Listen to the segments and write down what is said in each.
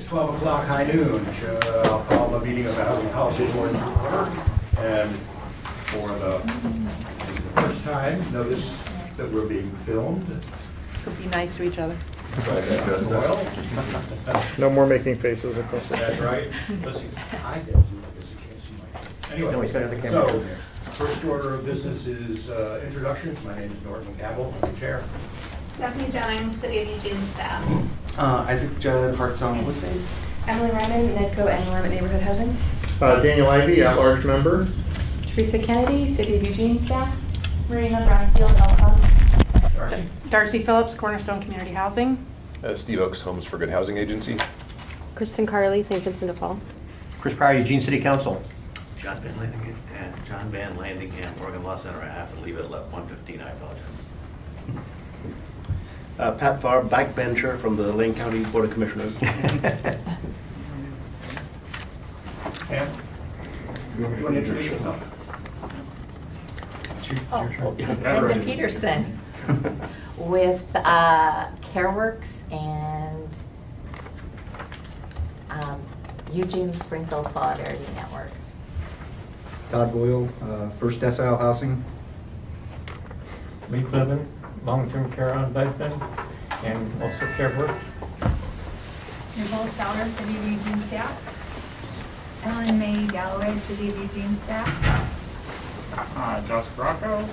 12 o'clock high noon. I'll call the meeting of the Housing Policy Board to order. And for the first time, notice that we're being filmed. So be nice to each other. Well, No more making faces across the. that's right. Let's see. I guess you can't see my face. Anyway, No, he's got the camera so in there. first order of business is introductions. My name is Norton Cabell. I'm the chair. Stephanie Jennings, City of Eugene staff. Isaac Judd, Hartzone, what's name? Emily Ryman, Nedco and Willamette Neighborhood Housing. Daniel Ivey, at-large member. Teresa Kennedy, City of Eugene staff. Marina Brownfield, LCOM. Darcy? Darcy Phillips, Cornerstone Community Housing. Steve Oaks, Homes for Good Housing Agency. Kristen Carley, St. Vincent de Paul. Chris Pryor, Eugene City Council. John Van Landing and Oregon Law Center. I have to leave it at 1:15. I apologize. Pat Farr, backbencher from the Lane County Board of Commissioners. Pam? You want to introduce yourself? Linda Peterson with CareWorks and Eugene-Springfield Solidarity Network. Todd Boyle, First Decile Housing. Lee Bevan, long-term care on Bedford, and also CareWorks. Nicole Fowler, City of Eugene staff. Ellen Mae Galloway, City of Eugene staff. Josh Rocco,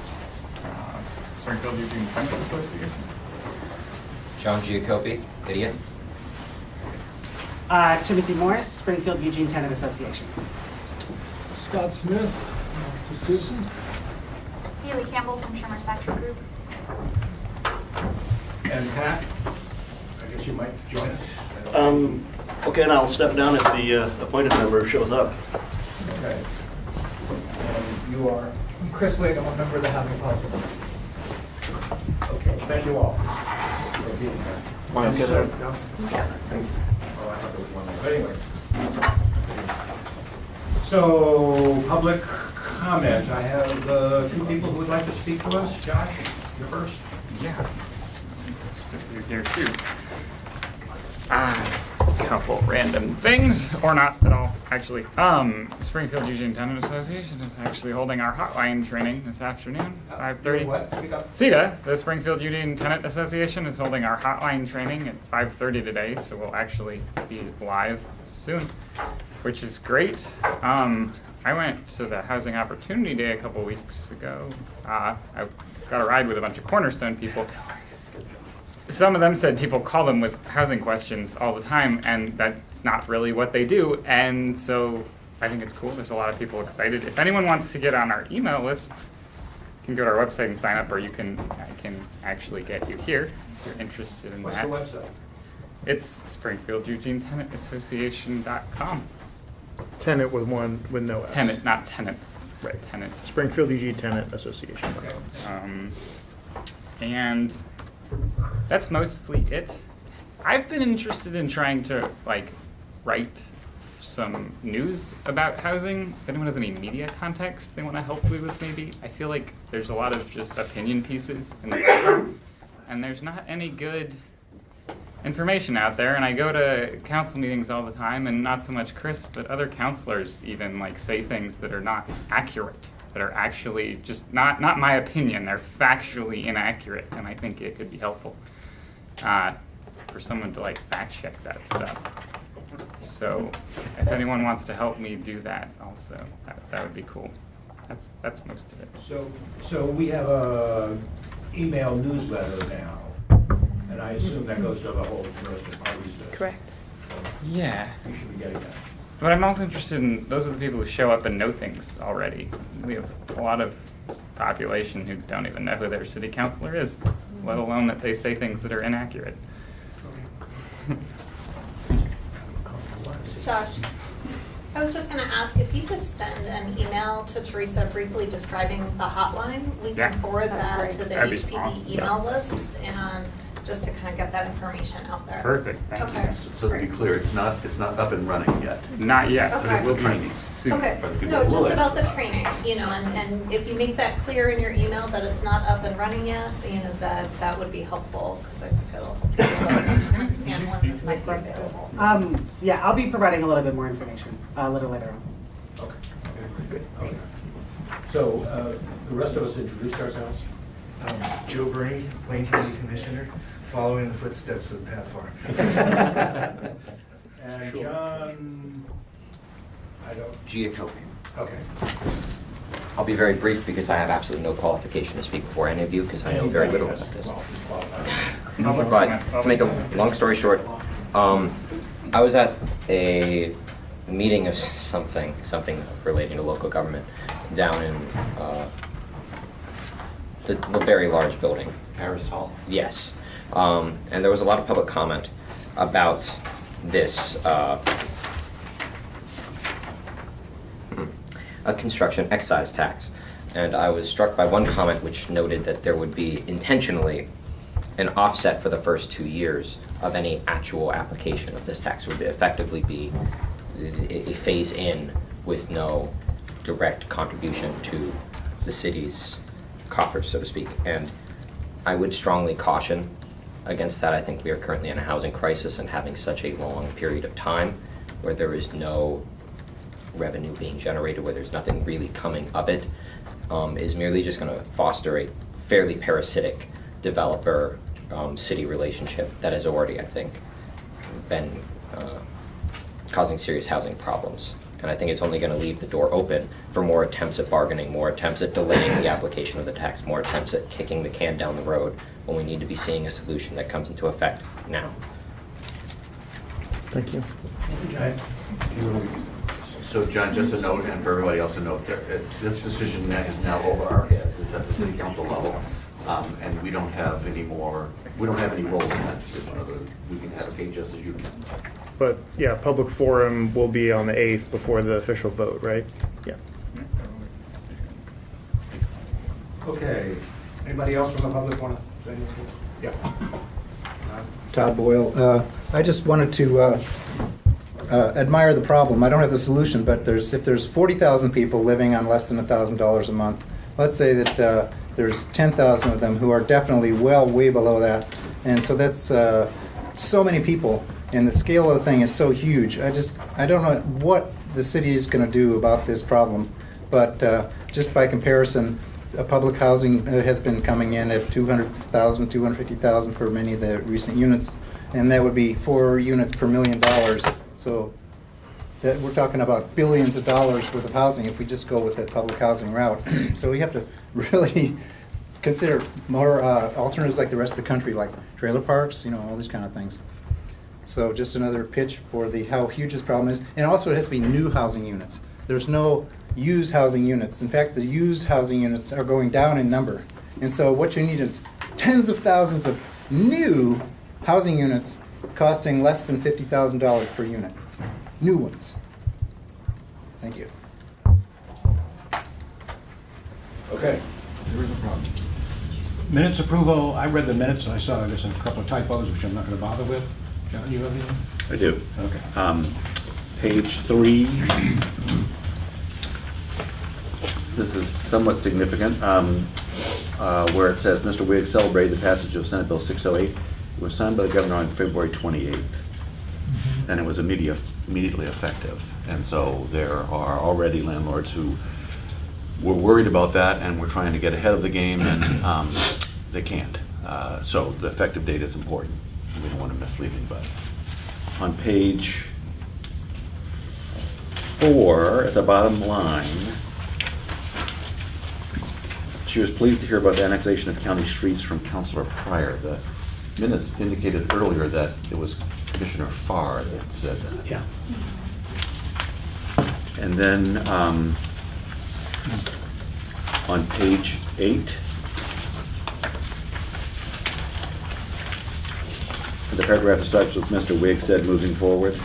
Springfield Eugene Tenant Association. John Giacoppi, idiot. Timothy Morris, Springfield Eugene Tenant Association. Scott Smith, the citizen. Haley Campbell from Shermer Section Group. And Pat, I guess you might join us. Okay, and I'll step down if the appointed member shows up. Okay. And you are? Chris Wade, I'm a member of the Housing Policy Board. Okay, thank you all for being here. Want to get a- Oh, I thought there was one more. But anyway. So, public comment. I have two people who would like to speak to us. Josh, you're first. Yeah. You're here too. Couple random things, or not at all, actually. Springfield Eugene Tenant Association is actually holding our hotline training this afternoon, 5:30. What? Speak up. CETA, the Springfield Eugene Tenant Association, is holding our hotline training at 5:30 today, so we'll actually be live soon, which is great. I went to the Housing Opportunity Day a couple weeks ago. I got a ride with a bunch of Cornerstone people. Some of them said people call them with housing questions all the time, and that's not really what they do. And so I think it's cool. There's a lot of people excited. If anyone wants to get on our email list, you can go to our website and sign up, or I can actually get you here if you're interested in What's that. the website? It's SpringfieldEugeneTenantAssociation.com. Tenant with no S. Tenant, not tenant. Right. Tenant. Springfield Eugene Tenant Association. Okay. And that's mostly it. I've been interested in trying to write some news about housing. If anyone has any media context they want to help me with, maybe. I feel like there's a lot of just opinion pieces in the paper, and there's not any good information out there. And I go to council meetings all the time, and not so much Chris, but other counselors even say things that are not accurate, that are actually just not my opinion. They're factually inaccurate, and I think it could be helpful for someone to fact check that stuff. So if anyone wants to help me do that, also that would be cool. That's most of it. So we have a email newsletter now, and I assume that goes to the whole interested parties list. Correct. Yeah. You should be getting that. But I'm also interested in those are the people who show up and know things already. We have a lot of population who don't even know who their city councilor is, let alone that they say things that are inaccurate. Josh, I was just going to ask if you just send an email to Teresa briefly describing the hotline, we Yeah. can forward that to the That'd be HPB awesome. email list, and just to kind of get that information out there. Perfect, thank you. Okay. So to be clear, it's not up and running yet. Not yet, Okay. but it will be Training. soon. Okay, For the people no, who just will about the actually- training, and if you make that clear in your email that it's not up and running yet, that would be helpful, because I think it'll help people understand when this might be available. Yeah, I'll be providing a little bit more information a little later on. Okay. Good. Okay. So the rest of us introduced ourselves. Joe Bernie, Plain County Commissioner, following the footsteps of Pat Farr. And John, I don't, Giacobi. okay. I'll be very brief because I have absolutely no qualification to speak before any of you because I know very little about this. But to make a long story short, I was at a meeting of something relating to local government down in the very large building. Paris Hall. Yes. And there was a lot of public comment about this a construction excise tax. And I was struck by one comment which noted that there would be intentionally an offset for the first 2 years of any actual application of this tax. It would effectively be a phase in with no direct contribution to the city's coffers, so to speak. And I would strongly caution against that. I think we are currently in a housing crisis, and having such a long period of time where there is no revenue being generated, where there's nothing really coming of it, is merely just going to foster a fairly parasitic developer-city relationship that has already, I think, been causing serious housing problems. And I think it's only going to leave the door open for more attempts at bargaining, more attempts at delaying the application of the tax, more attempts at kicking the can down the road when we need to be seeing a solution that comes into effect now. Thank you. John, So John, just a note, and for everybody else to note, this decision is now over our heads. It's at the city council level. And we don't have any role in that decision, other than we can advocate just as you can. But yeah, public forum will be on the 8th before the official vote, right? Yeah. okay. Anybody else from the public want to say anything? Yeah. Todd Boyle. I just wanted to admire the problem. I don't have the solution, but if there's 40,000 people living on less than $1,000 a month, let's say that there's 10,000 of them who are definitely way below that. And so that's so many people, and the scale of the thing is so huge. I don't know what the city is going to do about this problem, but just by comparison, public housing has been coming in at 200,000, 250,000 for many of the recent units, and that would be 4 units per $1 million. So that we're talking about billions of dollars worth of housing if we just go with that public housing route. So we have to really consider more alternatives like the rest of the country, like trailer parks, all these kind of things. So just another pitch for how huge this problem is. And also it has to be new housing units. There's no used housing units. In fact, the used housing units are going down in number. And so what you need is tens of thousands of new housing units costing less than $50,000 per unit. New ones. Thank you. Okay. There is a problem. Minutes approval, I read the minutes, and I saw there's a couple of typos, which I'm not going to bother with. John, you have anything? I do. Okay. Page 3. This is somewhat significant, where it says, Mr. Wigg celebrated the passage of Senate Bill 608. It was signed by the governor on February 28th, and it was immediately effective. And so there are already landlords who were worried about that and were trying to get ahead of the game, and they can't. So the effective date is important. We don't want to mislead anybody. On page 4, at the bottom line, she was pleased to hear about the annexation of county streets from Councilor Pryor. The minutes indicated earlier that it was Commissioner Farr that said that. Yeah. And then on page 8, the paragraph that starts with Mr. Wigg said moving forward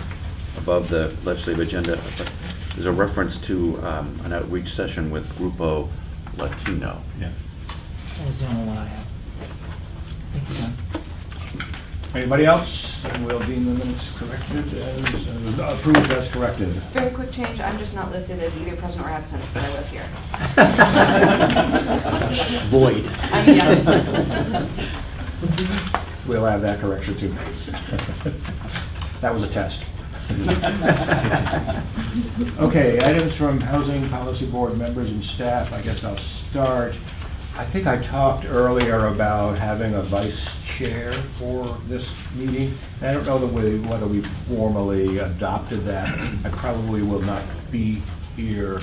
above the legislative agenda. There's a reference to an outreach session with Grupo Latino. Yeah. That was the only one I have. Thank you, John. Anybody else? And we'll deem the minutes corrected as, approved as corrected. Very quick change, I'm just not listed as either present or absent, but I was here. Void. Yeah. We'll add that correction too. That was a test. Okay, items from Housing Policy Board members and staff. I guess I'll start. I think I talked earlier about having a vice chair for this meeting. I don't know whether we formally adopted that. I probably will not be here,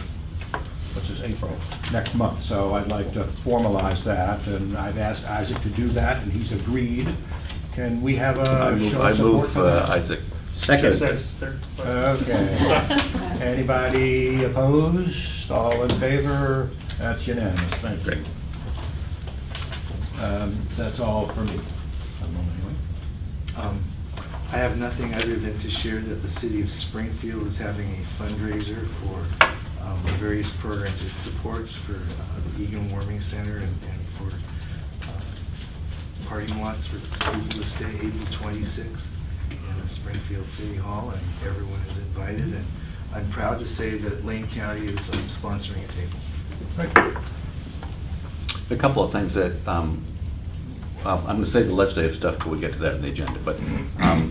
what's this, April, next month. So I'd like to formalize that, and I've asked Isaac to do that, and he's agreed. Can we have a show of support for that? Isaac. Second. Okay. Anybody opposed? All in favor? That's unanimous. Thank you. That's all for me. I have nothing other than to share that the city of Springfield is having a fundraiser for the various programs it supports for the Egan Warming Center and for parking lots for people to stay April 26th in the Springfield City Hall, and everyone is invited. And I'm proud to say that Lane County is sponsoring a table. Right. A couple of things that, I'm going to say the legislative stuff till we get to that in the agenda, but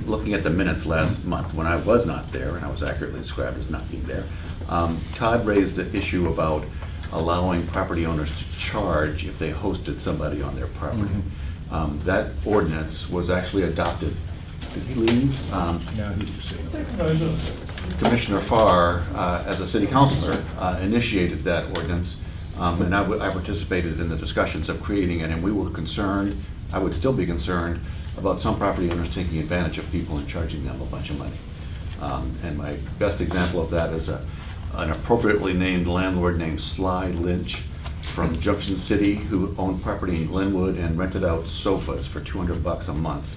looking at the minutes last month, when I was not there, and I was accurately described as not being there, Todd raised the issue about allowing property owners to charge if they hosted somebody on their property. That ordinance was actually adopted. Did he leave? No, he just Commissioner Farr, as a city councilor, initiated that ordinance, and I participated in the discussions of creating it, and we were concerned, I would still be concerned, about some property owners taking advantage of people and charging them a bunch of money. And my best example of that is an appropriately named landlord named Sly Lynch from Junction City, who owned property in Glenwood and rented out sofas for $200 a month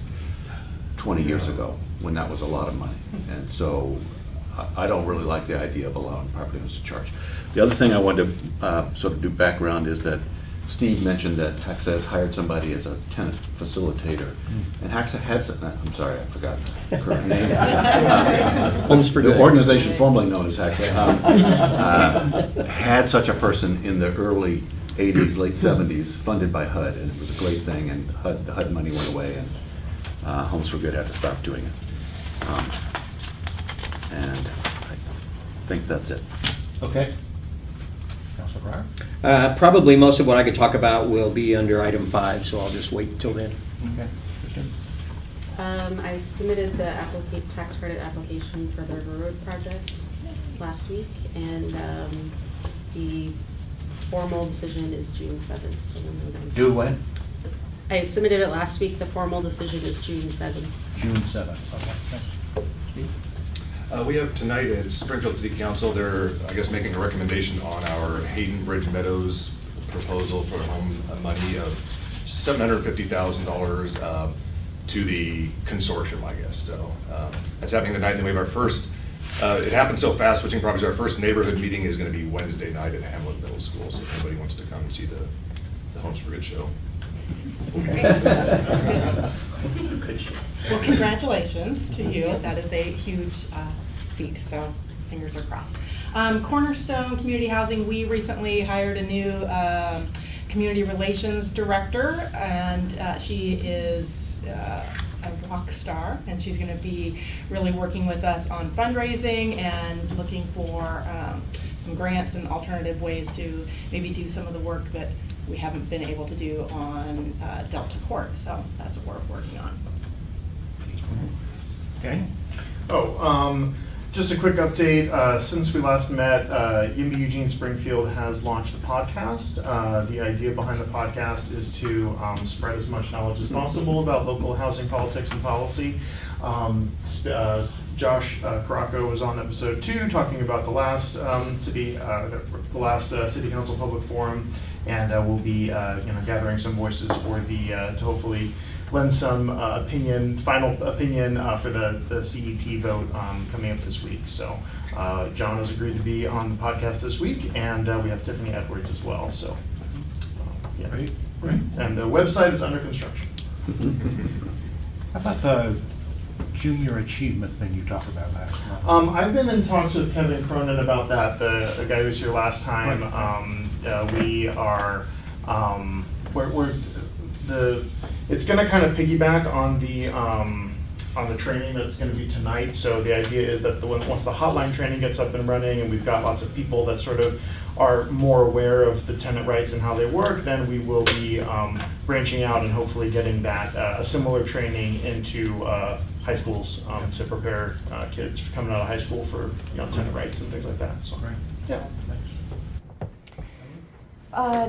20 years ago, when that was a lot of money. And so I don't really like the idea of allowing property owners to charge. The other thing I wanted to sort of do background is that Steve mentioned that HACSA has hired somebody as a tenant facilitator. And HACSA had, I'm sorry, I forgot the correct name. Homes for Good. The organization formerly known as HACSA had such a person in the early 80s, late 70s, funded by HUD, and it was a great thing, and the HUD money went away, and Homes for Good had to stop doing it. And I think that's it. Okay. Councilor Breyer? Probably most of what I could talk about will be under item 5, so I'll just wait until then. Okay. Kristen? I submitted the tax credit application for the River Road project last week, and the formal decision is June 7th. So Due when? I submitted it last week. The formal decision is June 7th. June 7th. Okay. Thanks. Steve? We have tonight at Springfield City Council, they're, I guess, making a recommendation on our Hayden Bridge Meadows proposal for home money of $750,000 to the consortium, I guess. So that's happening tonight, and then we have our first, it happened so fast, switching properties, our first neighborhood meeting is going to be Wednesday night at Hamlet Middle School, so if anybody wants to come and see the Homes for Good show. Well, congratulations to you. That is a huge feat, so fingers are crossed. Cornerstone Community Housing, we recently hired a new community relations director, and she is a rock star, and she's going to be really working with us on fundraising and looking for some grants and alternative ways to maybe do some of the work that we haven't been able to do on Delta Court. So that's what we're working on. Okay. Just a quick update. Since we last met, YIMBY Eugene-Springfield has launched a podcast. The idea behind the podcast is to spread as much knowledge as possible about local housing politics and policy. Josh Caracco was on episode 2 talking about the last city council public forum, and we'll be gathering some voices for the to hopefully lend some final opinion for the CET vote coming up this week. So John has agreed to be on the podcast this week, and we have Tiffany Edwards as well. So yeah. Great. And the website is under construction. How about the junior achievement thing you talked about last month? I've been in talks with Kevin Cronin about that, the guy who was here last time. We are, it's gonna kind of piggyback on the training that's gonna be tonight. So the idea is that once the hotline training gets up and running and we've got lots of people that sort of are more aware of the tenant rights and how they work, then we will be branching out and hopefully getting that, a similar training into high schools to prepare kids coming out of high school for tenant rights and things like that. So, yeah.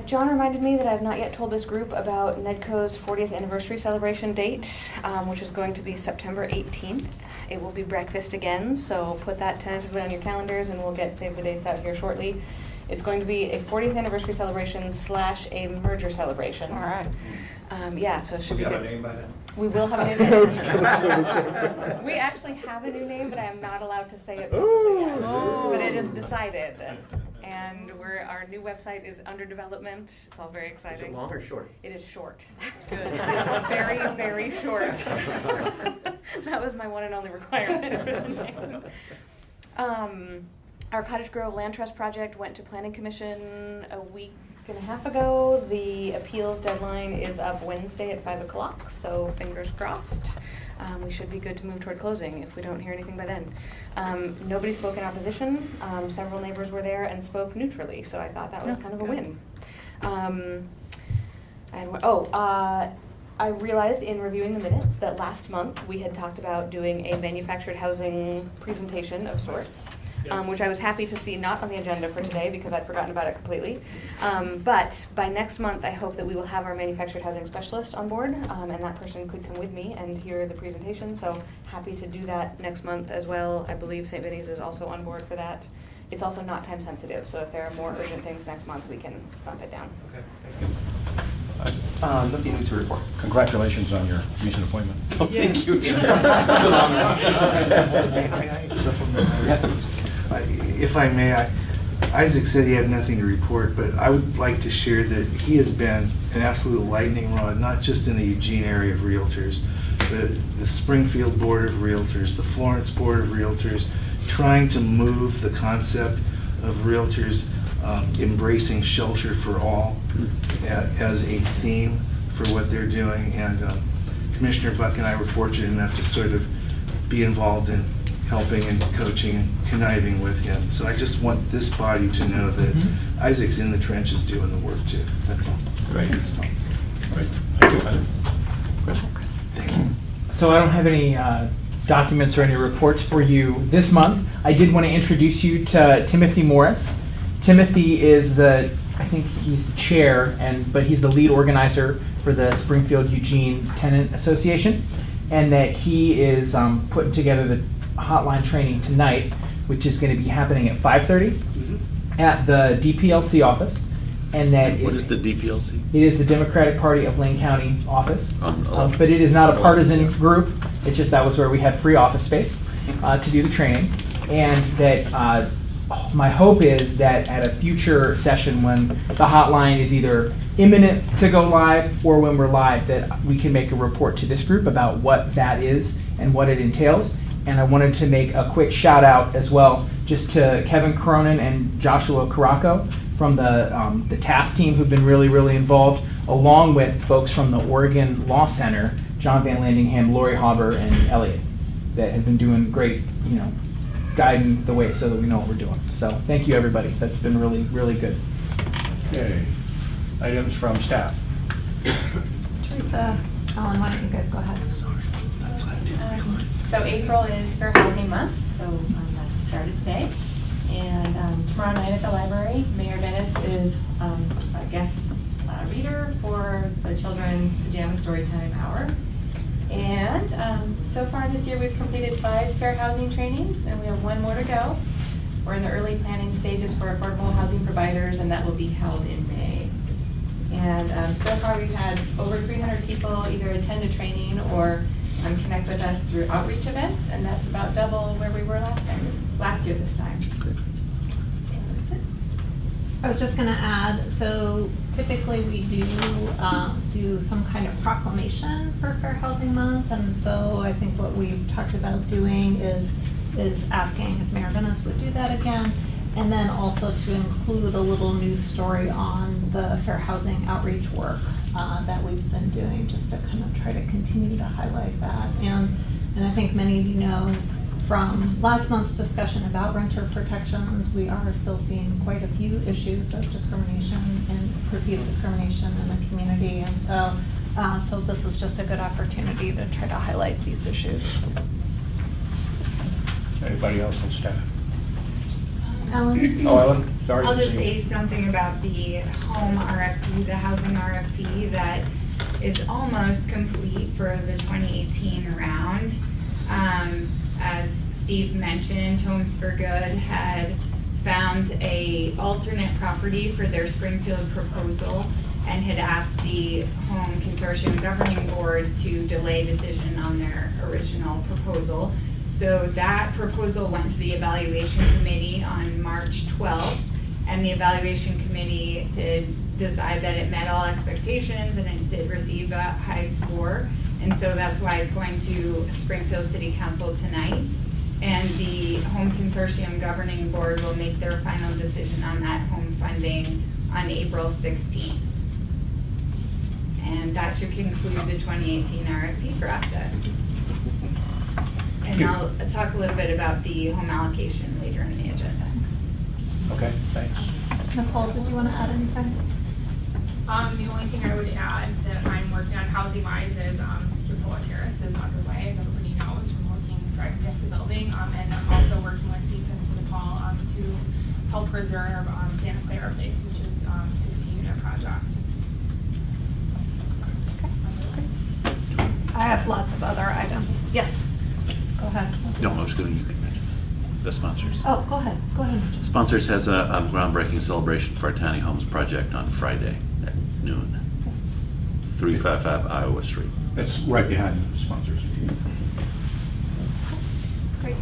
John reminded me that I have not yet told this group about NEDCO's 40th anniversary celebration date, which is going to be September 18th. It will be breakfast again, so put that tentatively on your calendars and we'll get save the dates out here shortly. It's going to be a 40th anniversary celebration / a merger celebration. All right. Yeah, so it should be good. Have a name by then? We will have a name by then. We actually have a new name, but I am not allowed to say it publicly yet. But it is decided. And our new website is under development. It's all very exciting. Is it long or short? It is short. Good. It is very, very short. That was my one and only requirement for the name. Our Cottage Grove Land Trust project went to Planning Commission a week and a half ago. The appeals deadline is up Wednesday at 5 o'clock, so fingers crossed. We should be good to move toward closing if we don't hear anything by then. Nobody spoke in opposition. Several neighbors were there and spoke neutrally, so I thought that was kind of a win. I realized in reviewing the minutes that last month we had talked about doing a manufactured housing presentation of sorts. Which I was happy to see not on the agenda for today because I'd forgotten about it completely. But by next month, I hope that we will have our manufactured housing specialist on board, and that person could come with me and hear the presentation. So happy to do that next month as well. I believe St. Vinny's is also on board for that. It's also not time sensitive, so if there are more urgent things next month, we can bump it down. Okay, thank you. Nothing new to report. Congratulations on your recent appointment. Oh, thank you. That's a long run. If I may, Isaac said he had nothing to report, but I would like to share that he has been an absolute lightning rod, not just in the Eugene area of realtors, but the Springfield Board of Realtors, the Florence Board of Realtors, trying to move the concept of realtors embracing shelter for all as a theme for what they're doing. And Commissioner Buck and I were fortunate enough to sort of be involved in helping and coaching and conniving with him. So I just want this body to know that Isaac's in the trenches doing the work too. That's all. Great. Great. Thank you, Heather. Thank you. So I don't have any documents or any reports for you this month. I did want to introduce you to Timothy Morris. Timothy is I think he's the chair, but he's the lead organizer for the Springfield Eugene Tenant Association, and that he is putting together the hotline training tonight, which is going to be happening at 5:30 at the DPLC office. And that What is the DPLC? It is the Democratic Party of Lane County office, but it is not a partisan group. It's just that was where we had free office space to do the training, and that my hope is that at a future session when the hotline is either imminent to go live or when we're live, that we can make a report to this group about what that is and what it entails. And I wanted to make a quick shout out as well, just to Kevin Cronin and Joshua Caraco from the task team who've been really, really involved, along with folks from the Oregon Law Center, John Van Landingham, Lori Hauber, and Elliot, that have been doing great, guiding the way so that we know what we're doing. So thank you, everybody. That's been really, really good. Okay. Items from staff. Teresa, Ellen, why don't you guys go ahead? So April is Fair Housing Month, so that just started today. And tomorrow night at the library, Mayor Dennis is a guest reader for the Children's Pajama Storytime Hour. And so far this year, we've completed 5 fair housing trainings, and we have 1 more to go. We're in the early planning stages for affordable housing providers, and that will be held in May. And so far, we've had over 300 people either attend a training or connect with us through outreach events, and that's about double where we were last year this time. I was just going to add, so typically we do do some kind of proclamation for Fair Housing Month, and so I think what we've talked about doing is asking if Mayor Venice would do that again, and then also to include a little news story on the fair housing outreach work that we've been doing, just to kind of try to continue to highlight that. And I think many of you know from last month's discussion about renter protections, we are still seeing quite a few issues of discrimination and perceived discrimination in the community. And so this is just a good opportunity to try to highlight these issues. Anybody else on staff? Ellen? Oh, Ellen, sorry. I'll just say something about the home RFP, the housing RFP that is almost complete for the 2018 round. As Steve mentioned, Homes for Good had found a alternate property for their Springfield proposal and had asked the Home Consortium Governing Board to delay decision on their original proposal. So that proposal went to the evaluation committee on March 12th, and the evaluation committee did decide that it met all expectations and it did receive a high score. And so that's why it's going to Springfield City Council tonight. And the Home Consortium Governing Board will make their final decision on that home funding on April 16th. And that should conclude the 2018 RFP process. And I'll talk a little bit about the home allocation later in the agenda. Okay, thanks. Nicole, did you want to add anything? The only thing I would add that I'm working on housing-wise is Cupola Terrace is underway, as everybody knows, from looking driving past the building. And I'm also working with St. Vincent de Paul to help preserve Santa Clara Place, which is a 16-unit project. I have lots of other items. Yes, go ahead. No, I was going to, you can mention the sponsors. Oh, go ahead. Go ahead. Sponsors has a groundbreaking celebration for our tiny homes project on Friday at noon. 355 Iowa Street. That's right behind the sponsors. Great.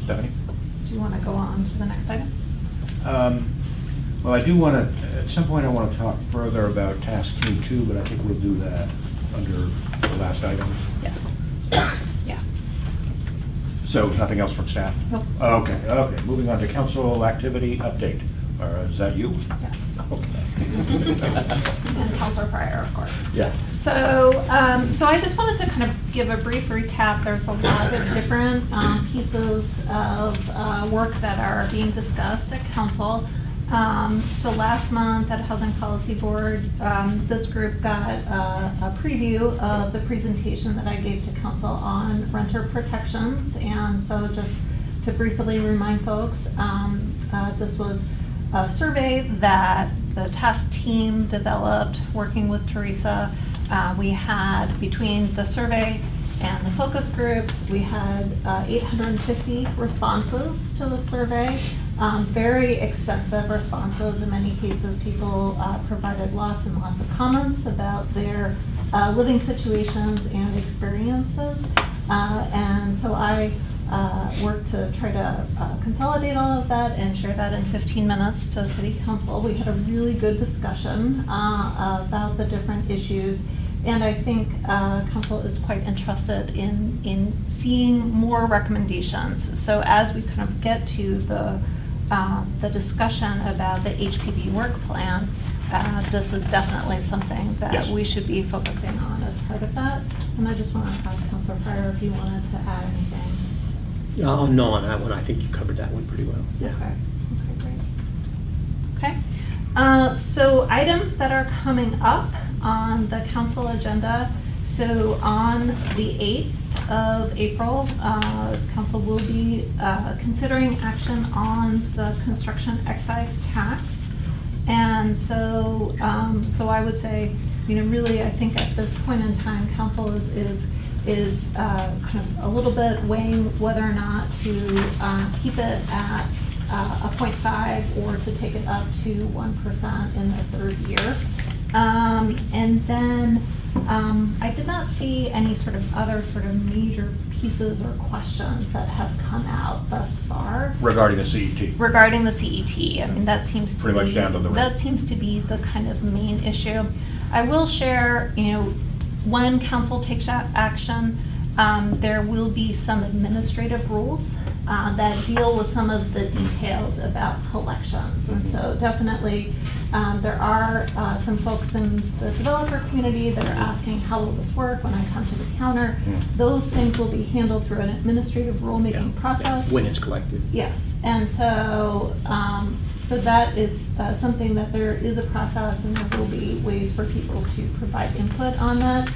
Stephanie? Do you want to go on to the next item? Well, I do want to, at some point I want to talk further about task team 2, but I think we'll do that under the last item. Yes. Yeah. So nothing else from staff? Nope. Okay, moving on to council activity update. Is that you? Yes. Okay. And Councilor Pryor, of course. Yeah. So I just wanted to kind of give a brief recap. There's a lot of different pieces of work that are being discussed at council. So last month at Housing Policy Board, this group got a preview of the presentation that I gave to council on renter protections. And so just to briefly remind folks, this was a survey that the task team developed working with Teresa. We had, between the survey and the focus groups, we had 850 responses to the survey. Very extensive responses. In many cases, people provided lots and lots of comments about their living situations and experiences. And so I worked to try to consolidate all of that and share that in 15 minutes to City Council. We had a really good discussion about the different issues. And I think council is quite interested in seeing more recommendations. So as we kind of get to the discussion about the HPB work plan, this is definitely something that Yes. we should be focusing on as part of that. And I just want to ask Councilor Pryor if you wanted to add anything. No, on that one, I think you covered that one pretty well. Yeah. Okay, great. Okay. So items that are coming up on the council agenda. So on the 8th of April, council will be considering action on the construction excise tax. And so I would say, really, I think at this point in time, council is kind of a little bit weighing whether or not to keep it at a 0.5 or to take it up to 1% in the third year. And then I did not see any sort of other sort of major pieces or questions that have come out thus far. Regarding the CET. Regarding the CET, I mean, that seems to Pretty be, much down to the that seems to be the kind of main issue. I will share, when council takes action, there will be some administrative rules that deal with some of the details about collections. And so definitely, there are some folks in the developer community that are asking, how will this work when I come to the counter? Those things will be handled through an administrative rulemaking process. When it's collected. Yes, and so, so that is something that there is a process, and there will be ways for people to provide input on that.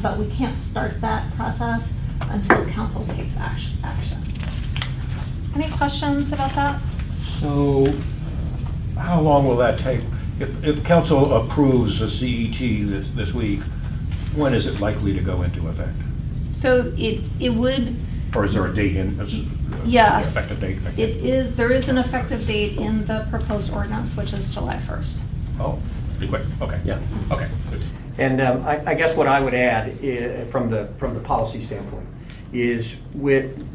But we can't start that process until council takes action. Any questions about that? So how long will that take? If council approves the CET this week, when is it likely to go into effect? So it would. Or is there a date in? Yes. Effective date? There is an effective date in the proposed ordinance, which is July 1st. Oh, pretty quick. Okay. Yeah. Okay. Good. And I guess what I would add from the policy standpoint is with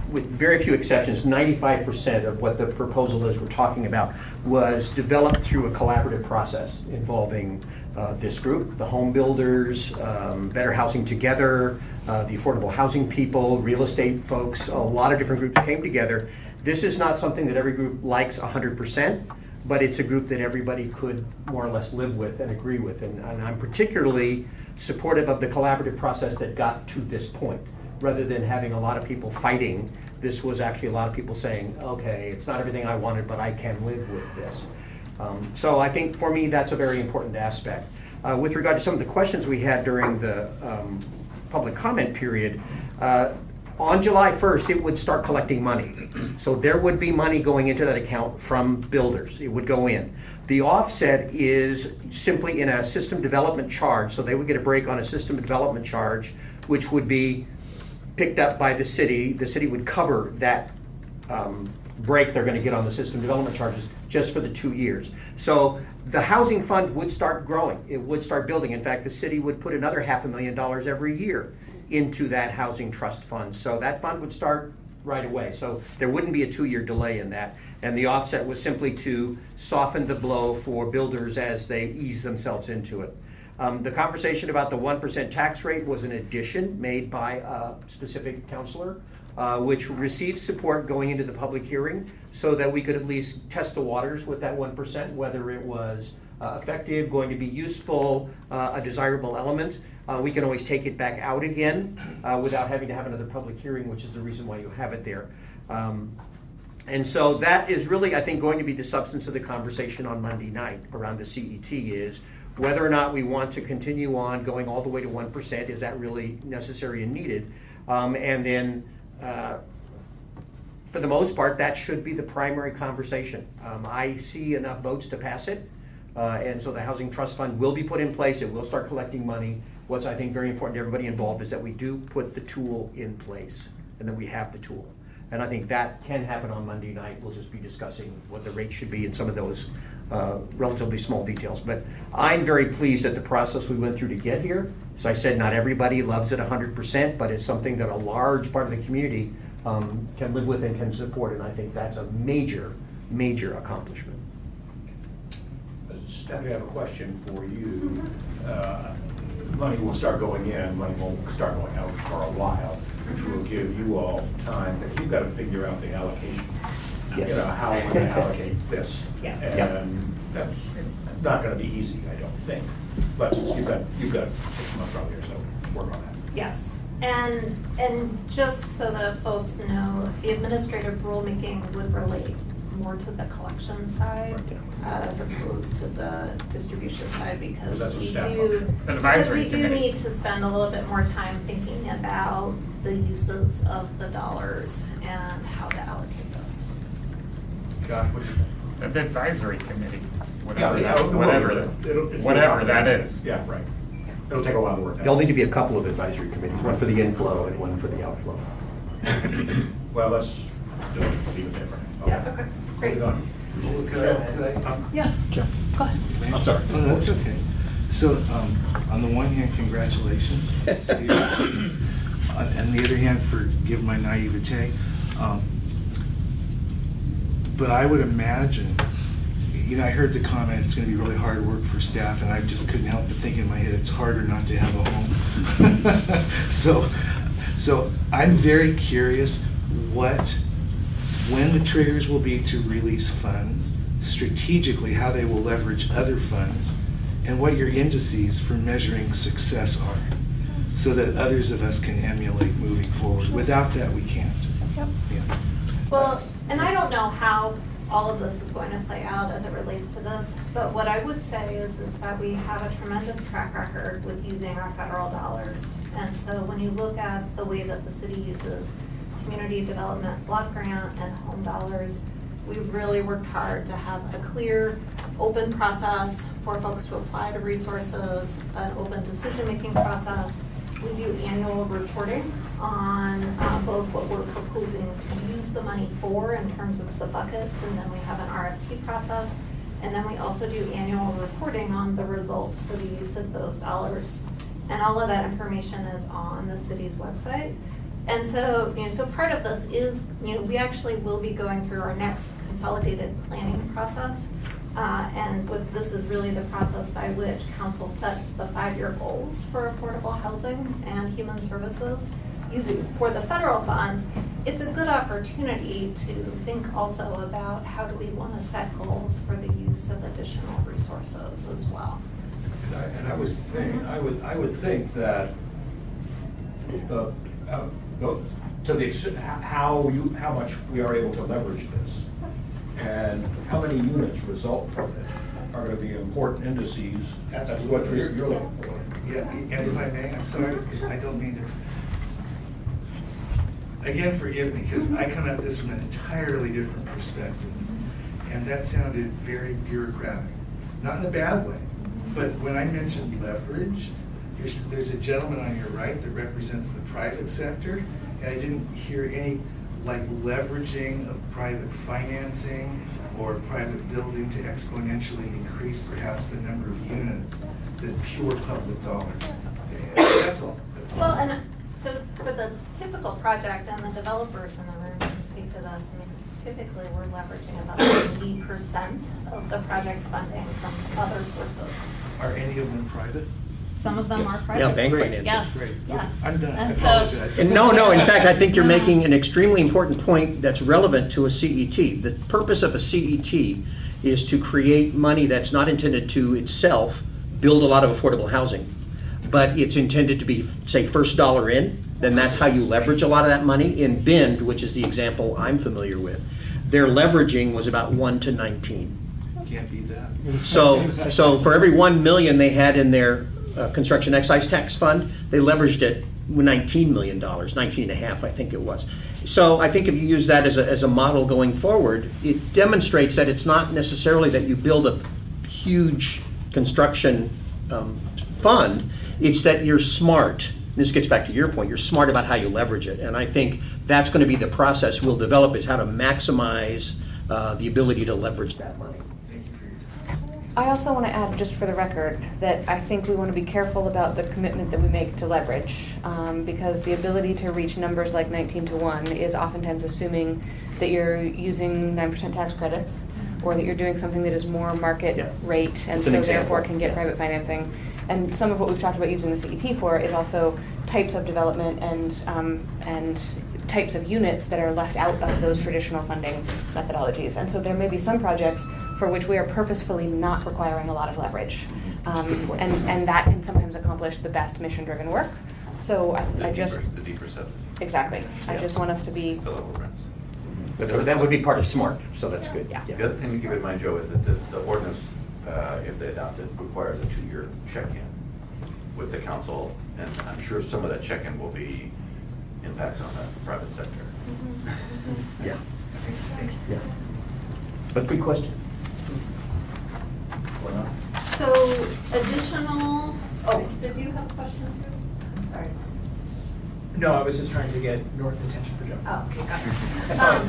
very few exceptions, 95% of what the proposal is we're talking about was developed through a collaborative process involving this group, the home builders, Better Housing Together, the affordable housing people, real estate folks, a lot of different groups came together. This is not something that every group likes 100%. But it's a group that everybody could more or less live with and agree with. And I'm particularly supportive of the collaborative process that got to this point. Rather than having a lot of people fighting, this was actually a lot of people saying, okay, it's not everything I wanted, but I can live with this. So I think for me, that's a very important aspect. With regard to some of the questions we had during the public comment period, on July 1st, it would start collecting money. So there would be money going into that account from builders. It would go in. The offset is simply in a system development charge. So they would get a break on a system development charge, which would be picked up by the city. The city would cover that break they're going to get on the system development charges just for the 2 years. So the housing fund would start growing. It would start building. In fact, the city would put another $500,000 every year into that housing trust fund. So that fund would start right away. So there wouldn't be a 2-year delay in that. And the offset was simply to soften the blow for builders as they ease themselves into it. The conversation about the 1% tax rate was an addition made by a specific counselor, which received support going into the public hearing so that we could at least test the waters with that 1%, whether it was effective, going to be useful, a desirable element. We can always take it back out again without having to have another public hearing, which is the reason why you have it there. And so that is really, I think, going to be the substance of the conversation on Monday night around the CET is whether or not we want to continue on going all the way to 1%. Is that really necessary and needed? And then, for the most part, that should be the primary conversation. I see enough votes to pass it. And so the Housing Trust Fund will be put in place. It will start collecting money. What's, I think, very important to everybody involved is that we do put the tool in place and that we have the tool. And I think that can happen on Monday night. We'll just be discussing what the rate should be and some of those relatively small details. But I'm very pleased at the process we went through to get here. As I said, not everybody loves it 100%, but it's something that a large part of the community can live with and can support. And I think that's a major, major accomplishment. Stephanie, I have a question for you. Money will start going in, money won't start going out for a while, which will give you all time, but you've got to figure out the allocation. Yes. You know, how we're going to allocate this. Yes. And that's not going to be easy, I don't think. But you've got 6 months probably or so to work on that. Yes. And just so that folks know, the administrative rulemaking would relate more to the collection side as opposed to the distribution side because That's a we staff do function. An advisory because we do committee. need to spend a little bit more time thinking about the uses of the dollars and how to allocate those. Josh, what do you think? The advisory committee, It's whatever more that is. Yeah, right. It'll take a while to work that There'll out. need to be a couple of advisory committees, one for the inflow and one for the outflow. Well, let's just leave it there for now. Yeah, okay, great. Moving on. So, yeah, Jeff. go ahead. I'm sorry. Oh, that's okay. So, on the one hand, congratulations. On the other hand, forgive my naivete. But I would imagine, I heard the comment, it's going to be really hard work for staff, and I just couldn't help but think in my head, it's harder not to have a home. So I'm very curious when the triggers will be to release funds, strategically how they will leverage other funds, and what your indices for measuring success are, so that others of us can emulate moving forward. Without that, we can't. Yep. Yeah. Well, and I don't know how all of this is going to play out as it relates to this, but what I would say is that we have a tremendous track record with using our federal dollars. And so when you look at the way that the city uses community development block grant and home dollars, we've really worked hard to have a clear, open process for folks to apply to resources, an open decision-making process. We do annual reporting on both what we're proposing to use the money for in terms of the buckets, and then we have an RFP process. And then we also do annual reporting on the results for the use of those dollars. And all of that information is on the city's website. And so, so part of this is, we actually will be going through our next consolidated planning process. And this is really the process by which council sets the 5-year goals for affordable housing and human services. Using for the federal funds, it's a good opportunity to think also about how do we want to set goals for the use of additional resources as well. And I would think that to the extent how much we are able to leverage this and how many units result from it are going to be important indices. That's what you're looking for. Yeah, and if I may, I'm sorry, I don't mean to. Again, forgive me, because I come at this from an entirely different perspective. And that sounded very bureaucratic. Not in a bad way, but when I mentioned leverage, there's a gentleman on your right that represents the private sector, and I didn't hear any leveraging of private financing or private building to exponentially increase perhaps the number of units than pure public dollars. That's all. Well, and so for the typical project, and the developers in the room can speak to this, typically we're leveraging about 80% of the project funding from other sources. Are any of them private? Some of them are private. Yeah, bank financing. Yes, Great. yes. I'm done. I And so- apologize. No, in fact, I think you're making an extremely important point that's relevant to a CET. The purpose of a CET is to create money that's not intended to itself build a lot of affordable housing, but it's intended to be, say, first dollar in, then that's how you leverage a lot of that money. In Bend, which is the example I'm familiar with, their leveraging was about 1 to 19. Can't beat that. So for every 1 million they had in their construction excise tax fund, they leveraged it $19 million, 19 and a half, I think it was. So I think if you use that as a model going forward, it demonstrates that it's not necessarily that you build a huge construction fund, it's that you're smart. This gets back to your point, you're smart about how you leverage it. And I think that's going to be the process we'll develop, is how to maximize the ability to leverage that money. I also want to add, just for the record, that I think we want to be careful about the commitment that we make to leverage, because the ability to reach numbers like 19 to 1 is oftentimes assuming that you're using 9% tax credits, or that you're doing something that is more market rate, and so therefore can get private financing. And some of what we've talked about using the CET for is also types of development and types of units that are left out of those traditional funding methodologies. And so there may be some projects for which we are purposefully not requiring a lot of leverage. And that can sometimes accomplish the best mission-driven work. So I just... The deeper subsidy. Exactly. I just want us to be... The level rents. But that would be part of SMART, so that's good. Yeah. The other thing to keep in mind, Joe, is that the ordinance, if they adopt it, requires a 2-year check-in with the council, and I'm sure some of that check-in will be impacts on the private sector. Yeah. But good question. So additional, did you have a question too? I'm sorry. No, I was just trying to get North's attention for Joe. Oh, okay, got I saw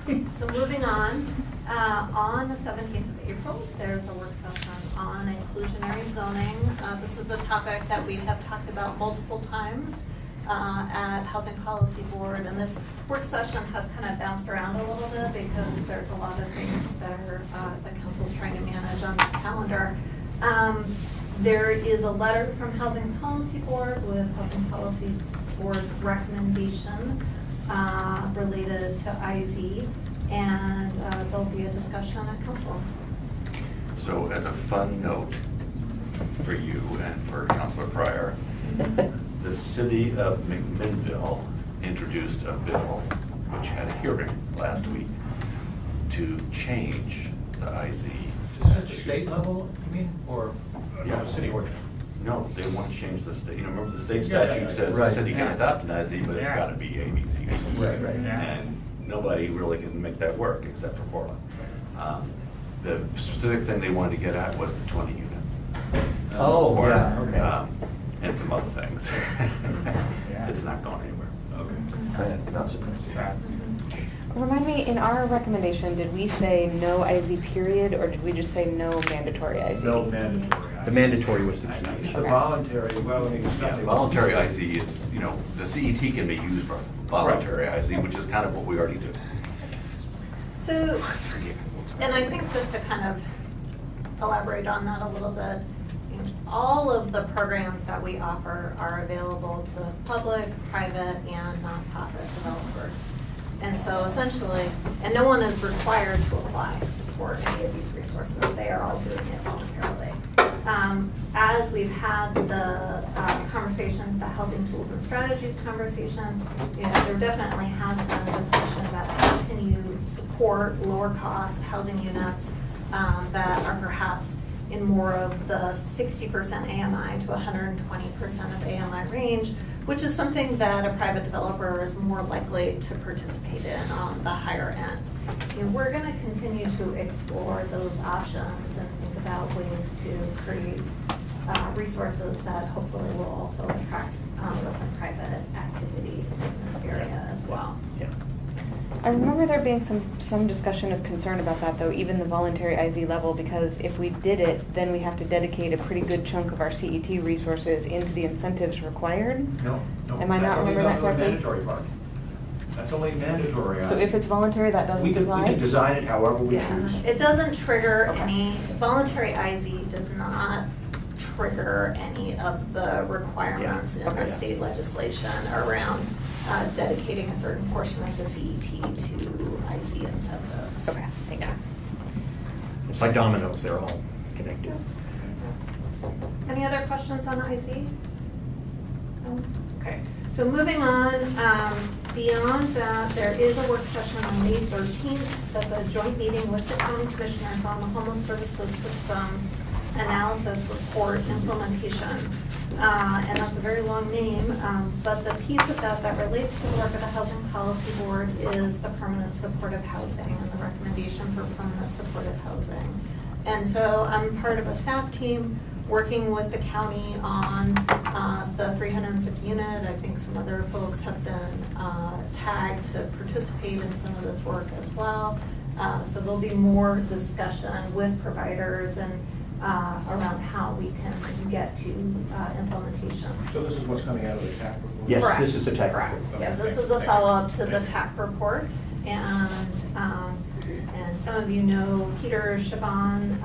it. So moving on the 17th of April, there's a work session on inclusionary zoning. This is a topic that we have talked about multiple times at Housing Policy Board, and this work session has kind of bounced around a little bit because there's a lot of things that are the council's trying to manage on the calendar. There is a letter from Housing Policy Board with Housing Policy Board's recommendation related to IZ, and there'll be a discussion at council. So as a fun note for you and for Councilor Pryor, the city of McMinnville introduced a bill which had a hearing last week to change the IZ. Is that the state level, you mean, or city ordinance? No, they want to change the state, remember the state Yeah, statute says the right. city can adopt an IZ, but it's Yeah. got to be ABC. Right, right. And nobody really can make that work except for Portland. The specific thing they wanted to get at was the 20 unit. Oh, yeah, okay. And some other things. It's not going anywhere. Remind me, in our recommendation, did we say no IZ period, or did we just say no mandatory IZ? No mandatory. The mandatory was the I think key. the voluntary, well, I mean, it's not. Voluntary IZ is, the CET can be used for voluntary IZ, which is kind of what we already do. So, and I think just to kind of elaborate on that a little bit, all of the programs that we offer are available to public, private, and nonprofit developers. And so essentially, and no one is required to apply for any of these resources. They are all doing it voluntarily. As we've had the conversations, the housing tools and strategies conversation, there definitely has been a discussion about how can you support lower cost housing units that are perhaps in more of the 60% AMI to 120% of AMI range, which is something that a private developer is more likely to participate in on the higher end. We're going to continue to explore those options and think about ways to create resources that hopefully will also attract some private activity in this area as well. Yeah. I remember there being some discussion of concern about that, though, even the voluntary IZ level, because if we did it, then we have to dedicate a pretty good chunk of our CET resources into the incentives required. No. Am I not remembering that correctly? That's only the mandatory part. That's only mandatory. So if it's voluntary, that doesn't We apply? can design it however we choose. It doesn't trigger any, voluntary IZ does not trigger any of the requirements in the state legislation around dedicating a certain portion of the CET to IZ incentives. Okay, thank you. It's like dominoes, they're all connected. Any other questions on IZ? No? Okay, so moving on, beyond that, there is a work session on May 13th. That's a joint meeting with the county commissioners on the homeless services systems analysis report implementation. And that's a very long name, but the piece of that relates to the work of the Housing Policy Board is the permanent supportive housing and the recommendation for permanent supportive housing. And so I'm part of a staff team working with the county on the 350 unit. I think some other folks have been tagged to participate in some of this work as well. So there'll be more discussion with providers and around how we can get to implementation. So this is what's coming out of the TAC report? Yes, Correct. this is the tech Correct. report. Yeah, this is a follow-up to the TAC report. And some of you know Peter Chabon.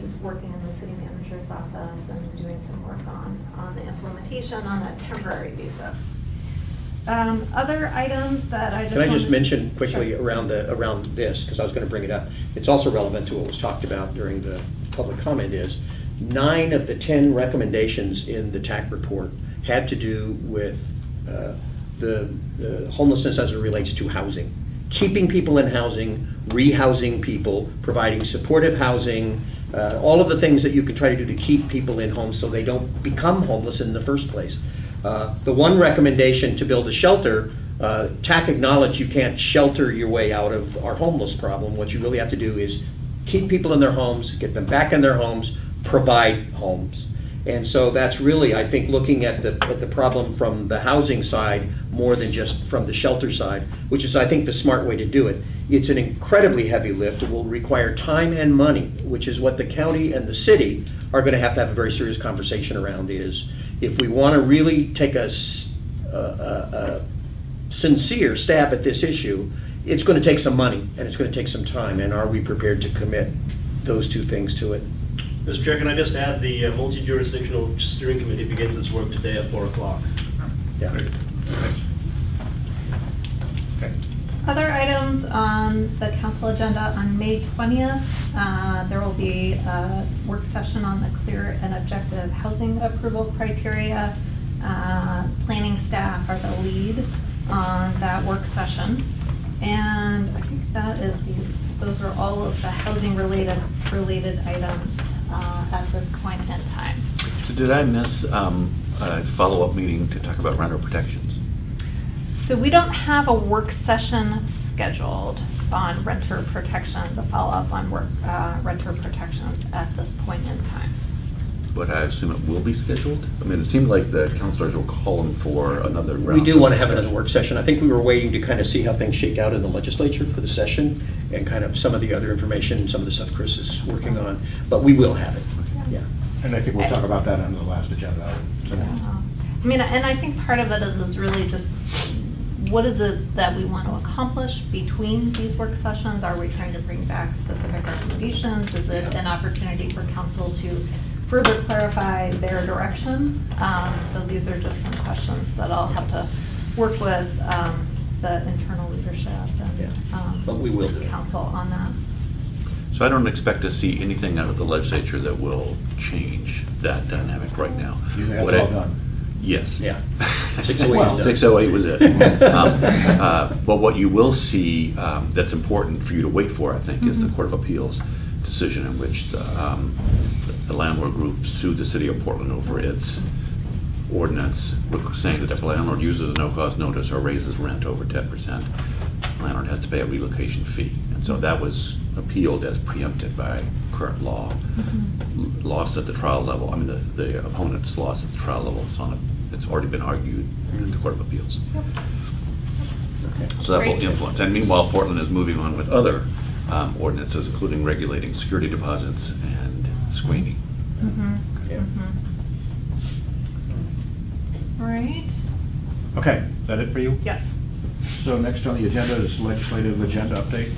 He's working in the city manager's office and doing some work on the implementation on a temporary basis. Other items that I just Can I just wanted- mention quickly around this, because I was going to bring it up. It's also relevant to what was talked about during the public comment is 9 of the 10 recommendations in the TAC report had to do with the homelessness as it relates to housing. Keeping people in housing, rehousing people, providing supportive housing, all of the things that you could try to do to keep people in homes so they don't become homeless in the first place. The one recommendation to build a shelter, TAC acknowledged you can't shelter your way out of our homeless problem. What you really have to do is keep people in their homes, get them back in their homes, provide homes. And so that's really, I think, looking at the problem from the housing side more than just from the shelter side, which is, I think, the smart way to do it. It's an incredibly heavy lift. It will require time and money, which is what the county and the city are going to have a very serious conversation around, is if we want to really take a sincere stab at this issue, it's going to take some money and it's going to take some time. And are we prepared to commit those two things to it? Mr. Chair, can I just add the multi-jurisdictional steering committee begins its work today at 4 o'clock. Yeah. Other items on the council agenda on May 20th, there will be a work session on the clear and objective housing approval criteria. Planning staff are the lead on that work session. And I think those are all of the housing related items at this point in time. So did I miss a follow-up meeting to talk about renter protections? So we don't have a work session scheduled on renter protections, a follow-up on renter protections at this point in time. But I assume it will be scheduled? I mean, it seemed like the councilors were calling for another round. We do want to have another work session. I think we were waiting to kind of see how things shake out in the legislature for the session and kind of some of the other information, some of the stuff Chris is working on, but we will have it, yeah. And I think we'll talk about that on the last agenda item. I mean, and I think part of it is really just, what is it that we want to accomplish between these work sessions? Are we trying to bring back specific recommendations? Is it an opportunity for council to further clarify their direction? So these are just some questions that I'll have to work with the internal leadership and But we will do. council on that. So I don't expect to see anything out of the legislature that will change that dynamic right now. You have What it all I- done. Yes. Yeah. 608 is done. 608 was it. But what you will see that's important for you to wait for, I think, is the Court of Appeals decision in which the landlord group sued the city of Portland over its ordinance, saying that if a landlord uses a no-cause notice or raises rent over 10%, landlord has to pay a relocation fee. And so that was appealed as preempted by current law. Lost at the trial level. I mean, the opponents lost at the trial level. It's already been argued in the Court of Appeals. So that will Great. influence. And meanwhile, Portland is moving on with other ordinances, including regulating security deposits and screening. Yeah. All right. Okay, is that it for you? Yes. So next on the agenda is legislative agenda update.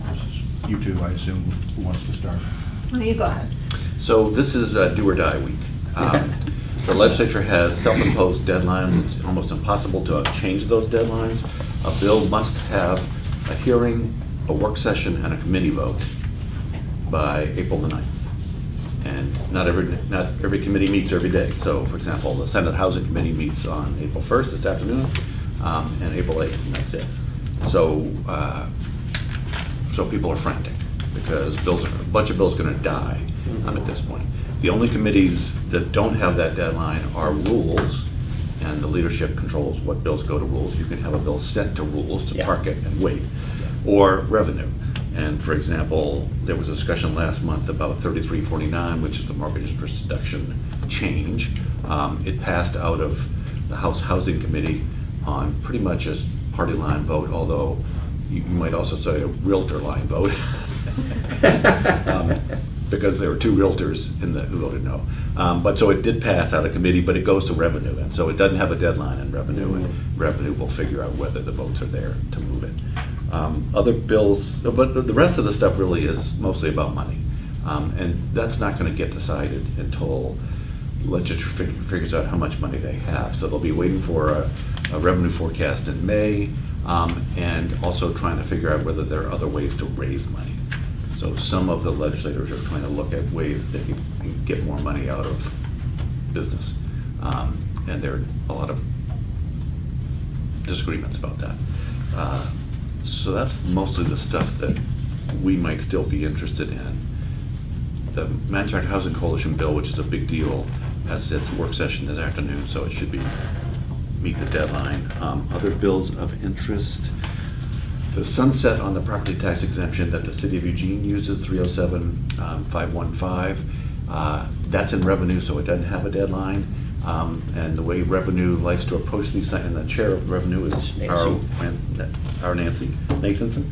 This is you two, I assume, who wants to start? Well, you go ahead. So this is do or die week. The legislature has self-imposed deadlines. It's almost impossible to change those deadlines. A bill must have a hearing, a work session, and a committee vote by April the 9th. And not every committee meets every day. So, for example, the Senate Housing Committee meets on April 1st this afternoon, and April 8th, and that's it. So, so people are frantic because a bunch of bills are going to die at this point. The only committees that don't have that deadline are rules, and the leadership controls what bills go to rules. You can have a bill sent to rules to park it and wait, or revenue. And for example, there was a discussion last month about 3349, which is the mortgage interest deduction change. It passed out of the House Housing Committee on pretty much a party line vote, although you might also say a realtor line vote. Because there were two realtors who voted no. But so it did pass out of committee, but it goes to revenue. And so it doesn't have a deadline in revenue, and revenue will figure out whether the votes are there to move it. Other bills, but the rest of the stuff really is mostly about money. And that's not going to get decided until the legislature figures out how much money they have. So they'll be waiting for a revenue forecast in May, and also trying to figure out whether there are other ways to raise money. So some of the legislators are trying to look at ways that you can get more money out of business. And there are a lot of disagreements about that. So that's mostly the stuff that we might still be interested in. The Manufactured Housing Coalition bill, which is a big deal, has its work session this afternoon, so it should meet the deadline. Other bills of interest. The sunset on the property tax exemption that the city of Eugene uses, 307-515, That's in revenue, so it doesn't have a deadline. And the way revenue likes to approach these things, and the chair of revenue is our Nancy Nathanson.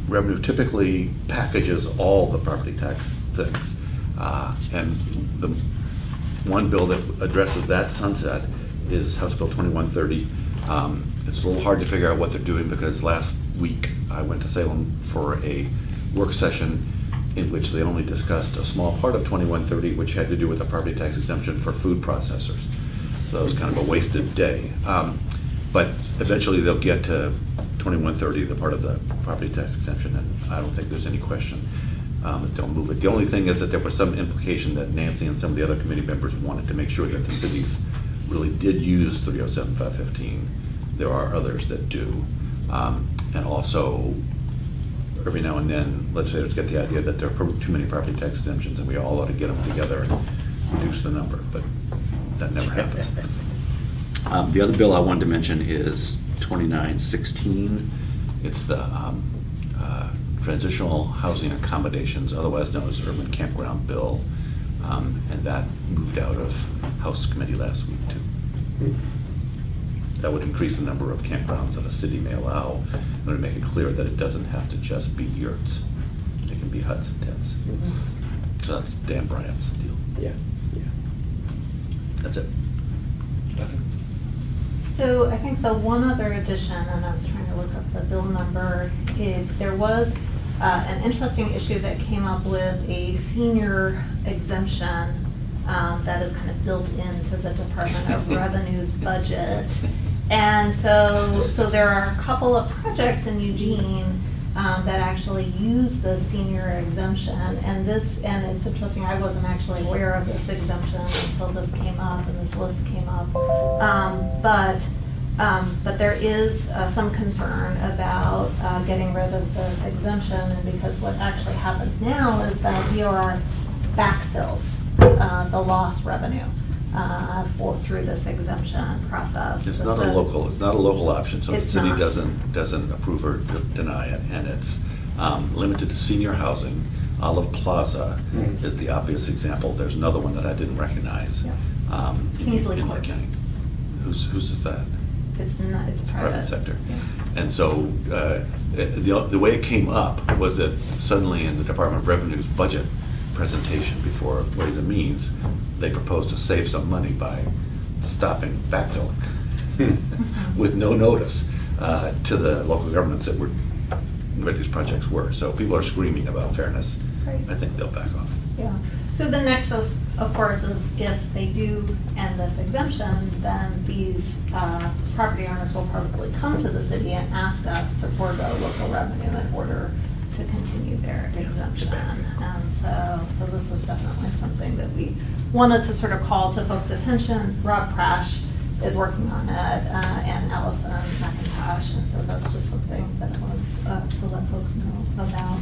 Revenue typically packages all the property tax things. And the one bill that addresses that sunset is House Bill 2130. It's a little hard to figure out what they're doing because last week I went to Salem for a work session in which they only discussed a small part of 2130, which had to do with the property tax exemption for food processors. So it was kind of a wasted day. But eventually they'll get to 2130, the part of the property tax exemption, and I don't think there's any question that they'll move it. The only thing is that there was some implication that Nancy and some of the other committee members wanted to make sure that the cities really did use 307-515. There are others that do. And also, every now and then, legislators get the idea that there are too many property tax exemptions and we all ought to get them together and reduce the number, but that never happens. The other bill I wanted to mention is 2916. It's the Transitional Housing Accommodations, otherwise known as Urban Campground Bill, and that moved out of House Committee last week too. That would increase the number of campgrounds that a city may allow, and would make it clear that it doesn't have to just be yurts. It can be huts and tents. So that's Dan Bryant's deal. Yeah. That's it. So I think the one other addition, and I was trying to look up the bill number, there was an interesting issue that came up with a senior exemption that is kind of built into the Department of Revenue's budget. And so there are a couple of projects in Eugene that actually use the senior exemption. And it's interesting, I wasn't actually aware of this exemption until this came up and this list came up. But there is some concern about getting rid of this exemption, and because what actually happens now is that DOR backfills the lost revenue through this exemption process. It's not a local option, so the It's city not. doesn't approve or deny it, and it's limited to senior housing. Olive Plaza is the obvious example. There's another one that I didn't recognize. Kingsley in Court. Lake County. Whose is that? It's not, it's private. Sector. Yeah. And so the way it came up was that suddenly in the Department of Revenue's budget presentation before Ways and Means, they proposed to save some money by stopping backfilling with no notice to the local governments that were where these projects were. So people are screaming about fairness. Right. I think they'll back off. Yeah. So the nexus, of course, is if they do end this exemption, then these property owners will probably come to the city and ask us to forego local revenue in order to continue their exemption. And so this is definitely something that we wanted to sort of call to folks' attention. Rob Crash is working on it, and Allison McIntosh, and so that's just something that I wanted to let folks know about.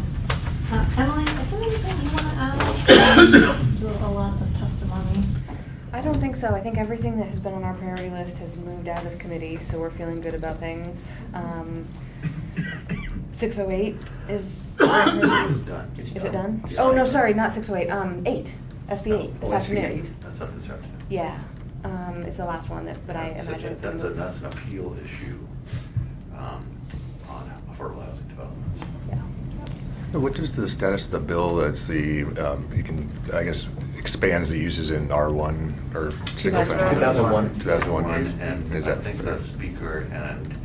Emily, is there anything you want to add to a lot of testimony? I don't think so. I think everything that has been on our priority list has moved out of committee, so we're feeling good about things. 608 is done. Is it done? Oh, no, sorry, not 608. 8, SB 8, this afternoon. That's up this afternoon. Yeah, it's the last one but I imagine it's going to move. That's an appeal issue on affordable housing developments. What is the status of the bill that's you can, I guess, expands the uses in R1 or single family? 2001 use? And Is I that think the speaker and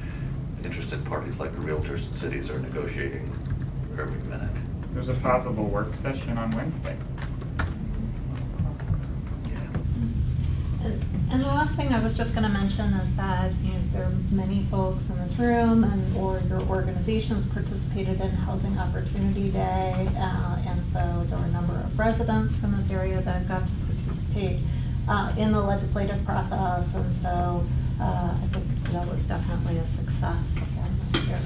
interested parties like the realtors and cities are negotiating every minute. There's a possible work session on Wednesday. And the last thing I was just going to mention is that there are many folks in this room or your organizations participated in Housing Opportunity Day, and so there were a number of residents from this area that got to participate in the legislative process, and so I think that was definitely a success again this year.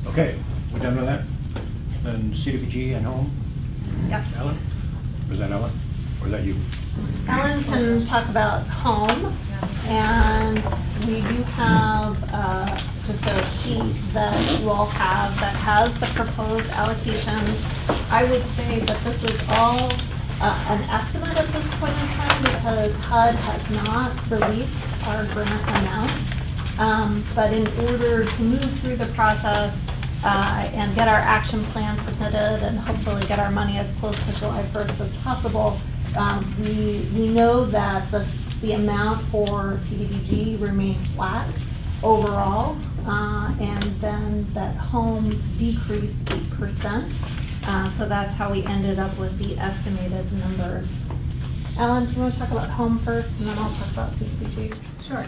Okay, we're done with that? Then CDBG and home? Yes. Ellen? Was that Ellen? Or is that you? Ellen can talk about home, and we do have just a sheet that you all have that has the proposed allocations. I would say that this is all an estimate at this point in time because HUD has not released our grant amounts. But in order to move through the process and get our action plan submitted and hopefully get our money as close to July 1st as possible, we know that the amount for CDBG remained flat overall, and then that home decreased 8%. So that's how we ended up with the estimated numbers. Ellen, do you want to talk about home first, and then I'll talk about CDBG? Sure.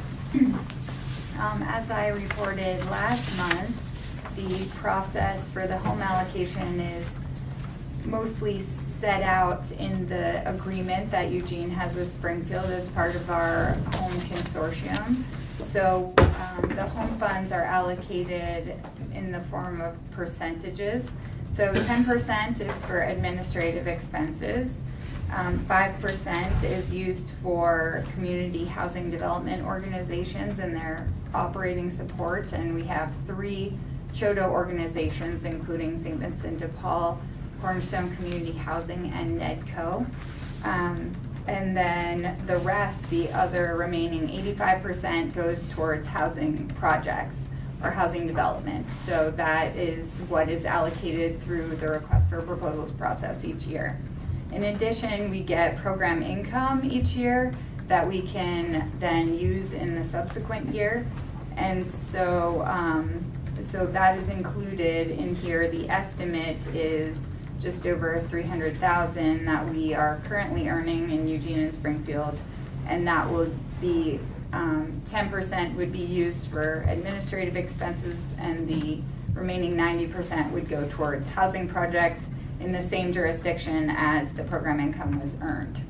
As I reported last month, the process for the home allocation is mostly set out in the agreement that Eugene has with Springfield as part of our home consortium. So the home funds are allocated in the form of percentages. So 10% is for administrative expenses. 5% is used for community housing development organizations and their operating support. And we have 3 CHODO organizations, including St. Vincent de Paul, Cornerstone Community Housing, and NEDCO. And then the rest, the other remaining 85%, goes towards housing projects or housing development. So that is what is allocated through the request for proposals process each year. In addition, we get program income each year that we can then use in the subsequent year. And so, so that is included in here. The estimate is just over $300,000 that we are currently earning in Eugene and Springfield, and that will be 10% would be used for administrative expenses, and the remaining 90% would go towards housing projects in the same jurisdiction as the program income was earned.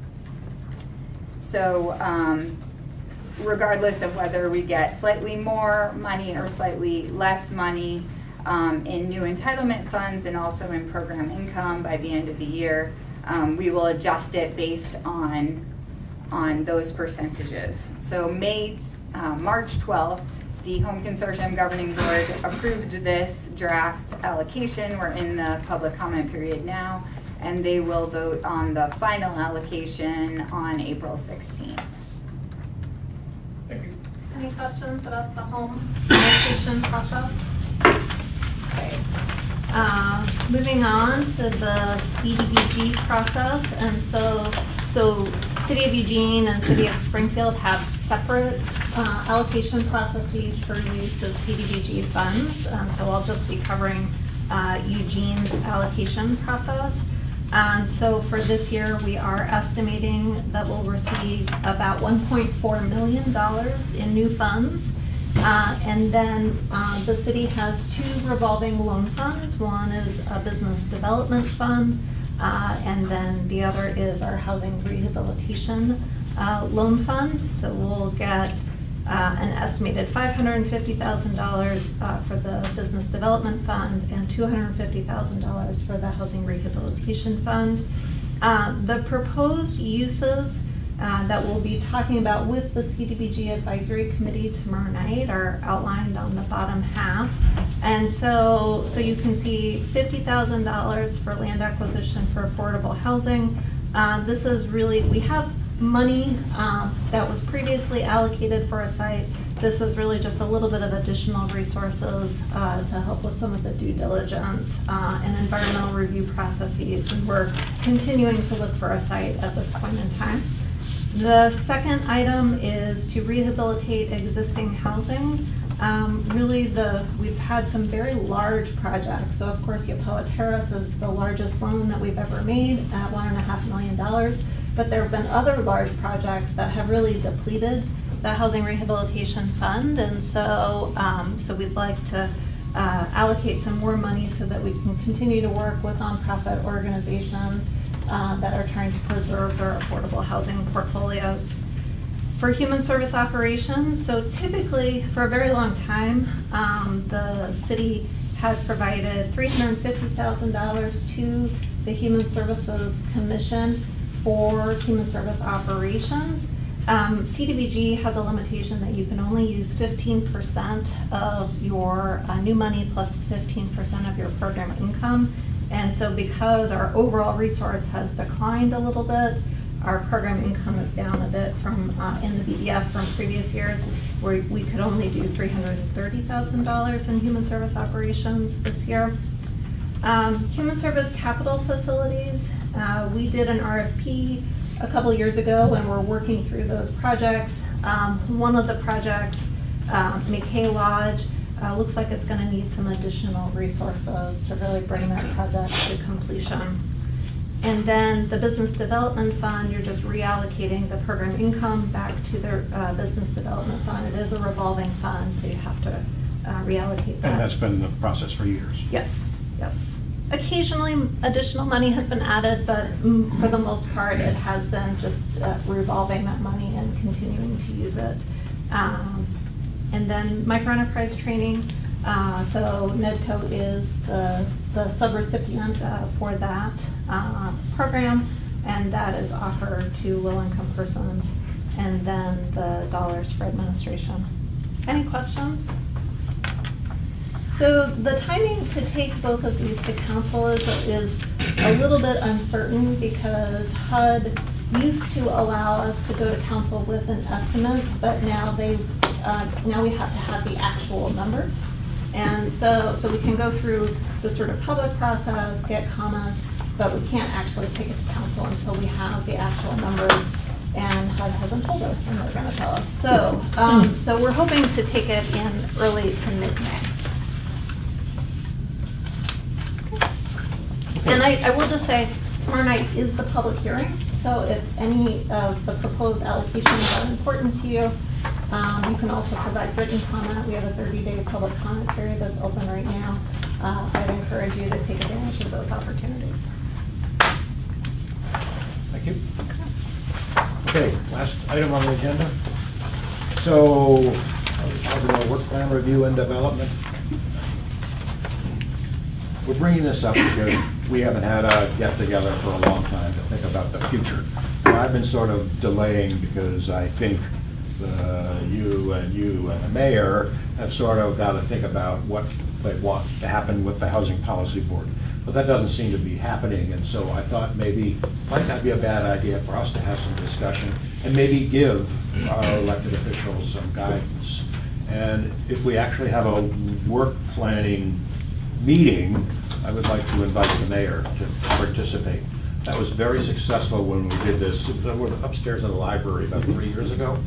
So regardless of whether we get slightly more money or slightly less money in new entitlement funds and also in program income by the end of the year, we will adjust it based on those percentages. So March 12th, the Home Consortium Governing Board approved this draft allocation. We're in the public comment period now, and they will vote on the final allocation on April 16th. Thank you. Any questions about the home allocation process? Okay. Moving on to the CDBG process, and so City of Eugene and City of Springfield have separate allocation processes for use of CDBG funds. So I'll just be covering Eugene's allocation process. So for this year, we are estimating that we'll receive about $1.4 million in new funds. And then the city has 2 revolving loan funds. One is a business development fund, and then the other is our housing rehabilitation loan fund. So we'll get an estimated $550,000 for the business development fund and $250,000 for the housing rehabilitation fund. The proposed uses that we'll be talking about with the CDBG Advisory Committee tomorrow night are outlined on the bottom half. And so you can see $50,000 for land acquisition for affordable housing. This is really, we have money that was previously allocated for a site. This is really just a little bit of additional resources to help with some of the due diligence and environmental review processes. And we're continuing to look for a site at this point in time. The second item is to rehabilitate existing housing. We've had some very large projects. So of course, Yapoa Terrace is the largest loan that we've ever made at $1.5 million. But there have been other large projects that have really depleted the housing rehabilitation fund. And so, we'd like to allocate some more money so that we can continue to work with nonprofit organizations that are trying to preserve their affordable housing portfolios. For human service operations, so typically for a very long time, the city has provided $350,000 to the Human Services Commission for human service operations. CDBG has a limitation that you can only use 15% of your new money plus 15% of your program income. And so because our overall resource has declined a little bit, our program income is down a bit from in the BDF from previous years, where we could only do $330,000 in human service operations this year. Human service capital facilities, we did an RFP a couple years ago and we're working through those projects. One of the projects, McKay Lodge, looks like it's going to need some additional resources to really bring that project to completion. And then the business development fund, you're just reallocating the program income back to the business development fund. It is a revolving fund, so you have to reallocate that. And that's been the process for years. Yes, yes. Occasionally, additional money has been added, but for the most part, it has been just revolving that money and continuing to use it. And then microenterprise training. So NEDCO is the subrecipient for that program, and that is offered to low-income persons, and then the dollars for administration. Any questions? So the timing to take both of these to council is a little bit uncertain because HUD used to allow us to go to council with an estimate, but now now we have to have the actual numbers. And so we can go through the sort of public process, get comments, but we can't actually take it to council until we have the actual numbers, and HUD hasn't told us when they're going to tell us. So we're hoping to take it in early to mid-May. And I will just say, tomorrow night is the public hearing, so if any of the proposed allocations are important to you, you can also provide written comment. We have a 30-day public comment period that's open right now. I'd encourage you to take advantage of those opportunities. Thank you. Okay, last item on the agenda. So, work plan review and development. We're bringing this up because we haven't had a get-together for a long time to think about the future. And I've been sort of delaying because I think you and the mayor have sort of got to think about what they want to happen with the Housing Policy Board. But that doesn't seem to be happening, and so I thought maybe it might not be a bad idea for us to have some discussion and maybe give our elected officials some guidance. And if we actually have a work planning meeting, I would like to invite the mayor to participate. That was very successful when we did this. We were upstairs in the library about 3 years ago,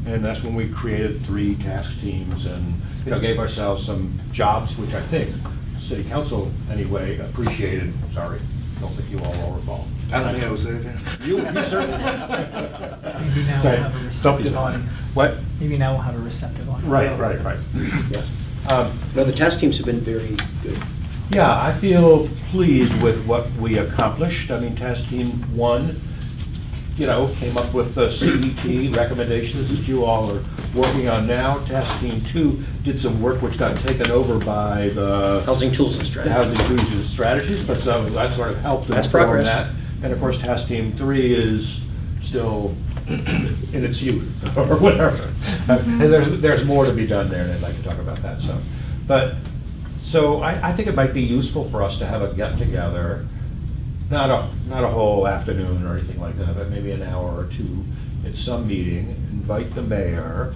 and that's when we created 3 task teams and gave ourselves some jobs, which I think City Council anyway appreciated. Sorry, don't think you all were involved. I don't think I was there then. You certainly. Maybe now we'll have a receptive audience. What? Maybe now we'll have a receptive audience. Right. Yeah. No, the task teams have been very good. Yeah, I feel pleased with what we accomplished. I mean, Task Team 1, came up with the CET recommendations that you all are working on now. Task Team 2 did some work which got taken over by the Housing Tools and Strategies. Housing Tools and Strategies, but so that sort of helped That's inform progress. that. And of course, Task Team 3 is still in its youth or whatever. And there's more to be done there, and I'd like to talk about that. So I think it might be useful for us to have a get-together, not a whole afternoon or anything like that, but maybe an hour or two at some meeting, invite the mayor,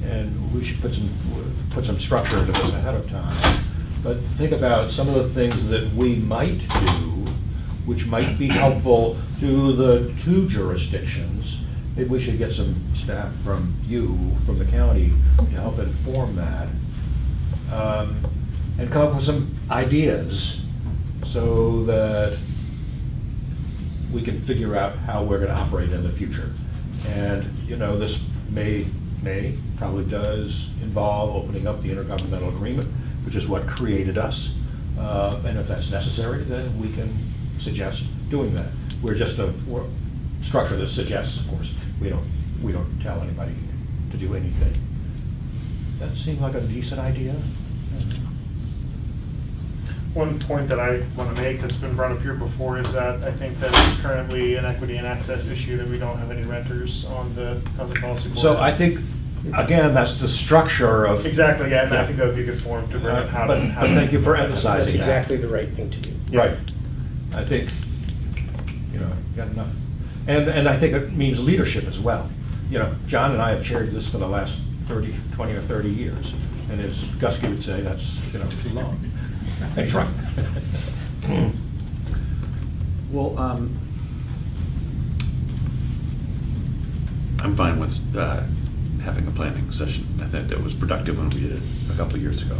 and we should put some structure into this ahead of time. But think about some of the things that we might do, which might be helpful to the 2 jurisdictions. Maybe we should get some staff from the county, to help inform that. And come up with some ideas so that we can figure out how we're going to operate in the future. And, this may probably does involve opening up the Intergovernmental Agreement, which is what created us. And if that's necessary, then we can suggest doing that. We're just a structure that suggests, of course. We don't tell anybody to do anything. That seemed like a decent idea. one point that I want to make that's been brought up here before is that I think that it's currently an equity and access issue that we don't have any renters on the housing policy board. So I think, again, that's the structure of. Exactly, yeah, and I think that would be a good forum to bring up how to. But thank you for emphasizing That's that. exactly the right thing to do. Right. I think, you know, got enough. And I think it means leadership as well. You know, John and I have chaired this for the last 20 or 30 years. And as Gusky would say, that's, you know, too long. That's right. Well, I'm fine with having a planning session. I think that was productive when we did it a couple of years ago.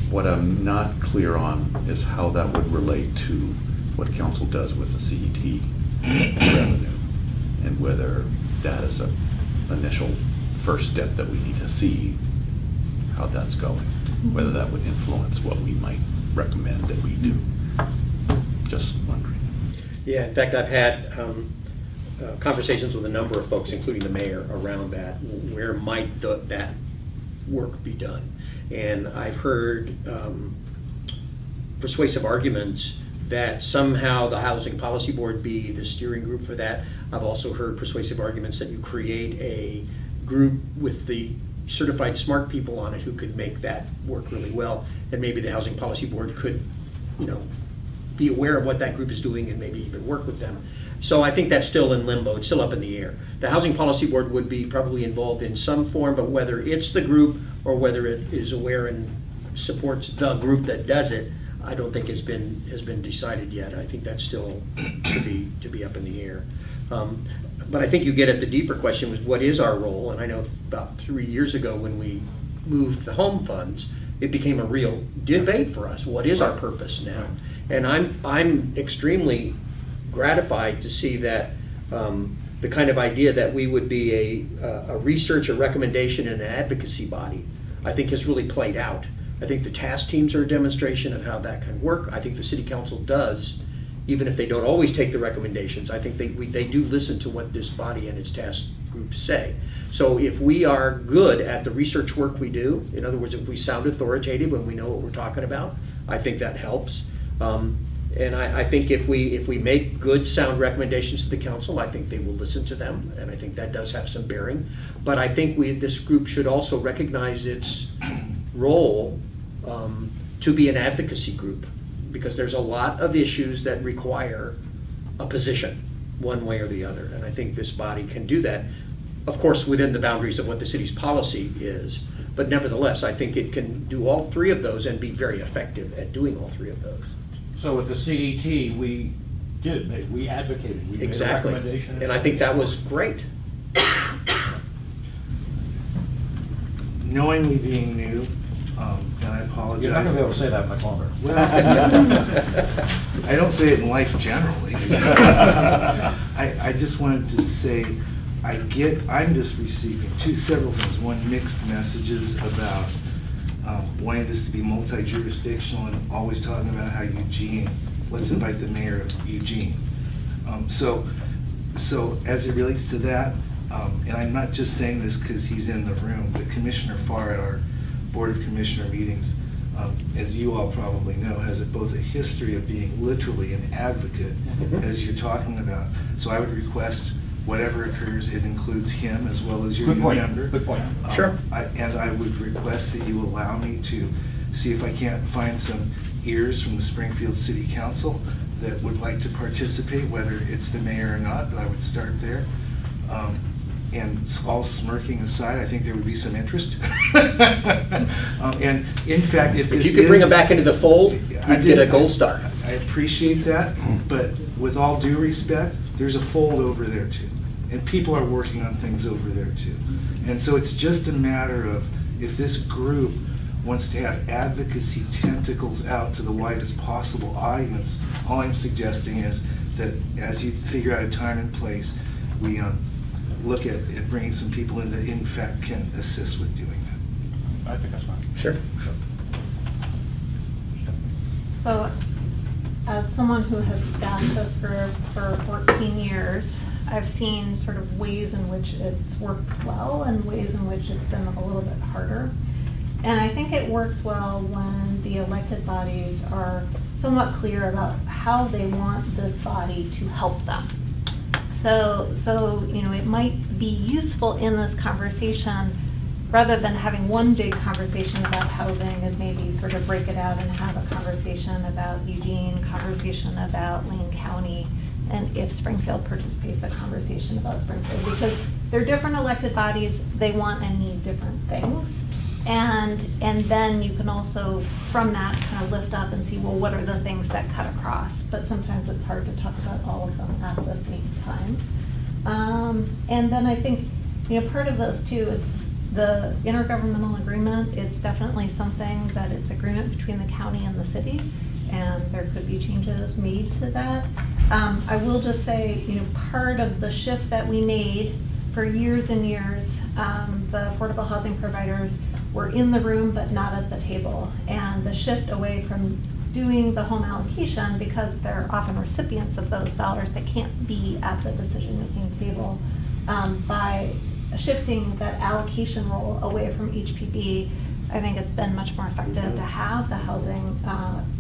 What I'm not clear on is how that would relate to what council does with the CET revenue, and whether that is an initial first step that we need to see how that's going, whether that would influence what we might recommend that we do. Just wondering. Yeah, in fact, I've had conversations with a number of folks, including the mayor, around that. Where might that work be done? And I've heard persuasive arguments that somehow the Housing Policy Board be the steering group for that. I've also heard persuasive arguments that you create a group with the certified smart people on it who could make that work really well. And maybe the Housing Policy Board could, you know, be aware of what that group is doing and maybe even work with them. So I think that's still in limbo. It's still up in the air. The Housing Policy Board would be probably involved in some form, but whether it's the group or whether it is aware and supports the group that does it, I don't think has been decided yet. I think that's still to be up in the air. But I think you get at the deeper question was, what is our role? And I know about 3 years ago when we moved the home funds, it became a real debate for us. What is our purpose now? And I'm extremely gratified to see that the kind of idea that we would be a research, a recommendation, and an advocacy body, I think has really played out. I think the task teams are a demonstration of how that can work. I think the city council does, even if they don't always take the recommendations. I think they do listen to what this body and its task groups say. So if we are good at the research work we do, in other words, if we sound authoritative and we know what we're talking about, I think that helps. And I think if we make good, sound recommendations to the council, I think they will listen to them, and I think that does have some bearing. But I think this group should also recognize its role to be an advocacy group, because there's a lot of issues that require a position, one way or the other. And I think this body can do that, of course, within the boundaries of what the city's policy is. But nevertheless, I think it can do all three of those and be very effective at doing all three of those. So with the CET, we advocated, we made a Exactly. recommendation. And I think that was great. Knowingly being new, and I apologize. You're not going to be able to say that much longer. Well, I don't say it in life generally. I just wanted to say, I'm just receiving several things. One, mixed messages about wanting this to be multi-jurisdictional and always talking about how Eugene, let's invite the mayor of Eugene. So as it relates to that, and I'm not just saying this because he's in the room, but Commissioner Farr at our Board of Commissioner meetings, as you all probably know, has both a history of being literally an advocate, as you're talking about. So I would request whatever occurs, it includes him as well as your new member. Good point. Sure. And I would request that you allow me to see if I can't find some ears from the Springfield City Council that would like to participate, whether it's the mayor or not, but I would start there. And all smirking aside, I think there would be some interest. And in fact, if you could bring them back into the fold, you'd get a gold star. I appreciate that, but with all due respect, there's a fold over there too. And people are working on things over there too. And so it's just a matter of, if this group wants to have advocacy tentacles out to the widest possible audience, all I'm suggesting is that as you figure out a time and place, we look at bringing some people in that in fact can assist with doing that. I think that's fine. Sure. So, as someone who has staffed this group for 14 years, I've seen sort of ways in which it's worked well and ways in which it's been a little bit harder. And I think it works well when the elected bodies are somewhat clear about how they want this body to help them. So it might be useful in this conversation, rather than having one big conversation about housing, is maybe sort of break it out and have a conversation about Eugene, conversation about Lane County, and if Springfield participates, a conversation about Springfield, because they're different elected bodies, they want and need different things. And then you can also, from that, kind of lift up and see, well, what are the things that cut across? But sometimes it's hard to talk about all of them at the same time. And then I think, part of this too is the intergovernmental agreement. It's definitely something that it's agreement between the county and the city, and there could be changes made to that. I will just say, part of the shift that we made for years and years, the affordable housing providers were in the room but not at the table. And the shift away from doing the home allocation, because they're often recipients of those dollars, they can't be at the decision-making table. By shifting that allocation role away from HPB, I think it's been much more effective to have the housing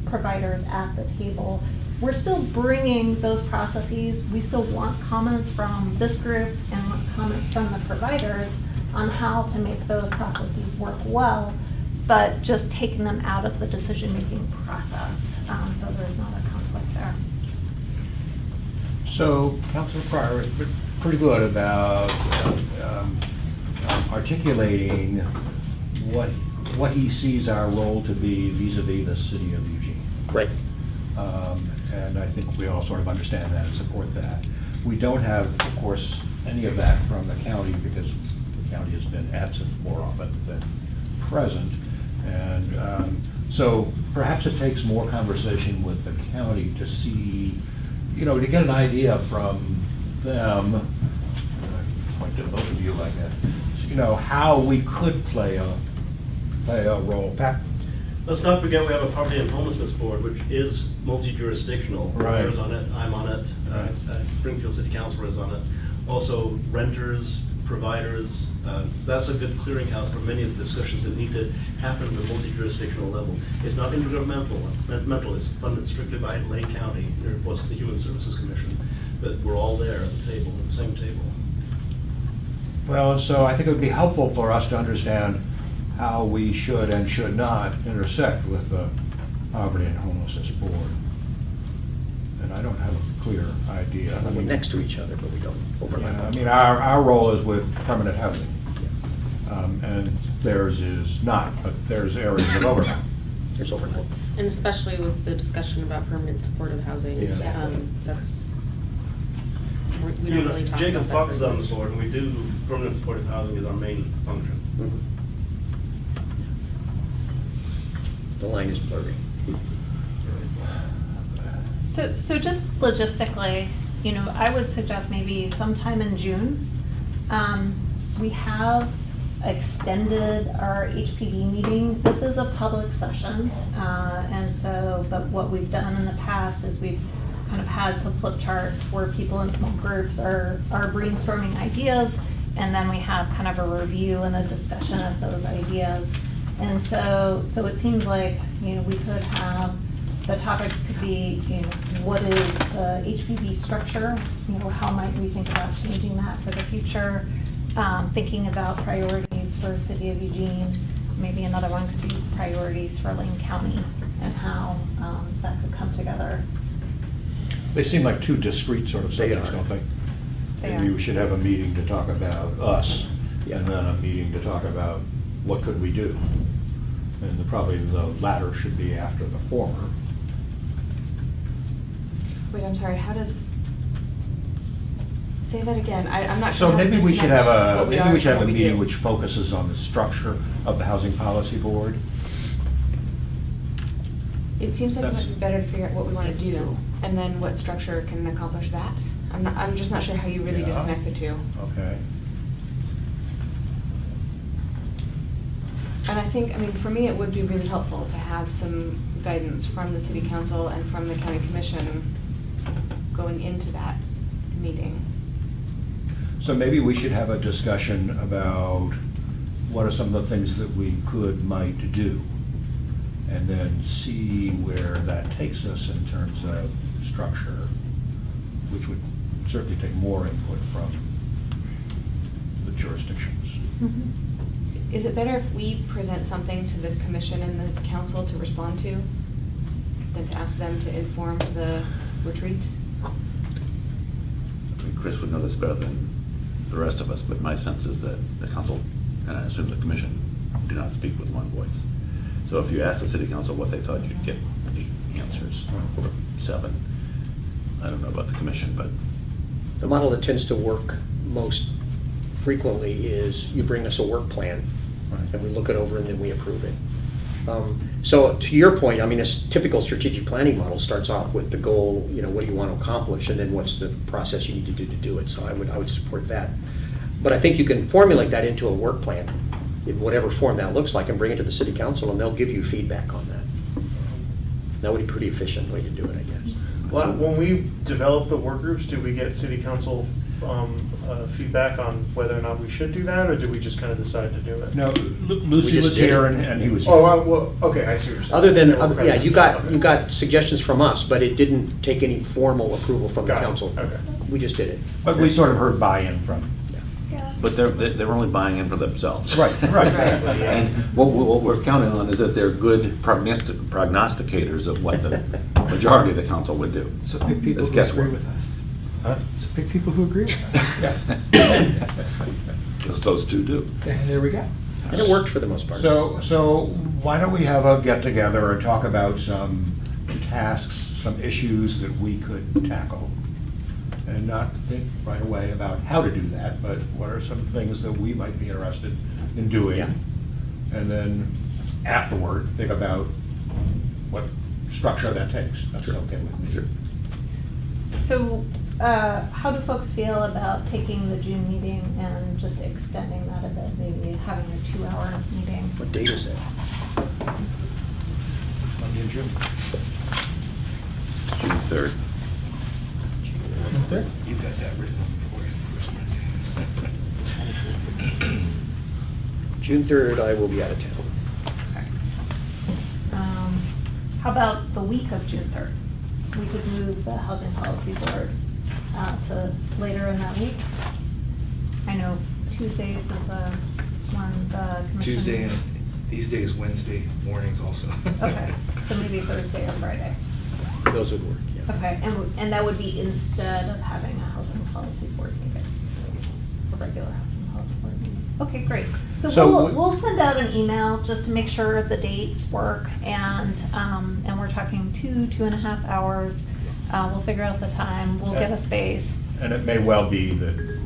providers at the table. We're still bringing those processes. We still want comments from this group and want comments from the providers on how to make those processes work well, but just taking them out of the decision-making process, so there's not a conflict there. So Councilor Pryor is pretty good about articulating what he sees our role to be vis-a-vis the city of Eugene. Right. And I think we all sort of understand that and support that. We don't have, of course, any of that from the county, because the county has been absent more often than present. And so perhaps it takes more conversation with the county to see, to get an idea from them, I point to both of you like that, how we could play a role. Pat? Let's not forget we have a Poverty and Homelessness Board, which is multi-jurisdictional. Right. Mayor's on it, I'm on it, Springfield City Council is on it. Also renters, providers, that's a good clearinghouse for many of the discussions that need to happen at the multi-jurisdictional level. It's not intergovernmental, it's funded strictly by Lane County, it reports to the Human Services Commission, but we're all there at the table, at the same table. Well, so I think it would be helpful for us to understand how we should and should not intersect with the Poverty and Homelessness Board. And I don't have a clear idea. We're next to each other, but we don't overlap. Yeah, our role is with permanent housing. And theirs is not, but there's areas of overlap. There's overlap. And especially with the discussion about permanent supportive housing, Yeah. we don't really talk Jacob about that. Fox is on the board, and we do, permanent supportive housing is our main function. The line is blurry. So just logistically, I would suggest maybe sometime in June, we have extended our HPD meeting. This is a public session, but what we've done in the past is we've kind of had some flip charts where people in small groups are brainstorming ideas, and then we have kind of a review and a discussion of those ideas. And so it seems like, we could have, the topics could be, what is the HPB structure? How might we think about changing that for the future? Thinking about priorities for City of Eugene. Maybe another one could be priorities for Lane County and how that could come together. They seem like two discrete sort of subjects, don't they? Maybe we should have a meeting to talk about us, and then a meeting to talk about what could we do. And probably the latter should be after the former. Wait, I'm sorry, say that again, I'm not sure. So maybe we should have a meeting meeting which focuses on the structure of the Housing Policy Board. It seems like it might be better to figure out what we want to do, and then what structure can accomplish that. I'm just not sure how you really disconnect the two. Okay. And I think, for me, it would be really helpful to have some guidance from the City Council and from the County Commission going into that meeting. So maybe we should have a discussion about what are some of the things that we might do, and then see where that takes us in terms of structure, which would certainly take more input from the jurisdictions. Is it better if we present something to the commission and the council to respond to than to ask them to inform the retreat? I mean, Chris would know this better than the rest of us, but my sense is that the council, and I assume the commission, do not speak with one voice. So if you ask the city council what they thought, you'd get 8 answers, or 7. I don't know about the commission, but. The model that tends to work most frequently is you bring us a work plan, and we look it over and then we approve it. So to your point, I mean, a typical strategic planning model starts off with the goal, what do you want to accomplish, and then what's the process you need to do it. So I would support that. But I think you can formulate that into a work plan in whatever form that looks like and bring it to the city council, and they'll give you feedback on that. That would be a pretty efficient way to do it, I guess. Well, when we develop the work groups, do we get city council feedback on whether or not we should do that, or do we just kind of decide to do it? No, Lucy was here and he was here. Oh, well, okay, I see what you're saying. Other than, Okay. yeah, you got suggestions from us, but it didn't take any formal approval from the Got it. council. Okay. We just did it. But we sort of heard buy-in from. But they're only buying in for themselves. Right. Exactly, yeah. And what we're counting on is that they're good prognosticators of what the majority of the council would do. So pick people It's who guesswork. agree with us. So pick people who agree with us. Those two do. There we go. And it worked for the most part. So why don't we have a get-together and talk about some tasks, some issues that we could tackle? And not think right away about how to do that, but what are some things that we might be interested in doing? Yeah. And then afterward, think about what structure that takes. That's okay with me. Sure. So, how do folks feel about taking the June meeting and just extending that a bit, maybe having a 2-hour meeting? What date is it? Monday in June. June 3rd. There? You've got that written for you. June 3rd, I will be out of town. How about the week of June 3rd? We could move the Housing Policy Board to later in that week. I know Tuesdays is one the commission. Tuesday and these days Wednesday mornings also. Okay, so maybe Thursday or Friday. Those would work, yeah. Okay, and that would be instead of having a Housing Policy Board meeting, a regular Housing Policy Board meeting. Okay, great. So we'll send out an email just to make sure the dates work, and we're talking 2.5 hours. We'll figure out the time, we'll get a space. And it may well be that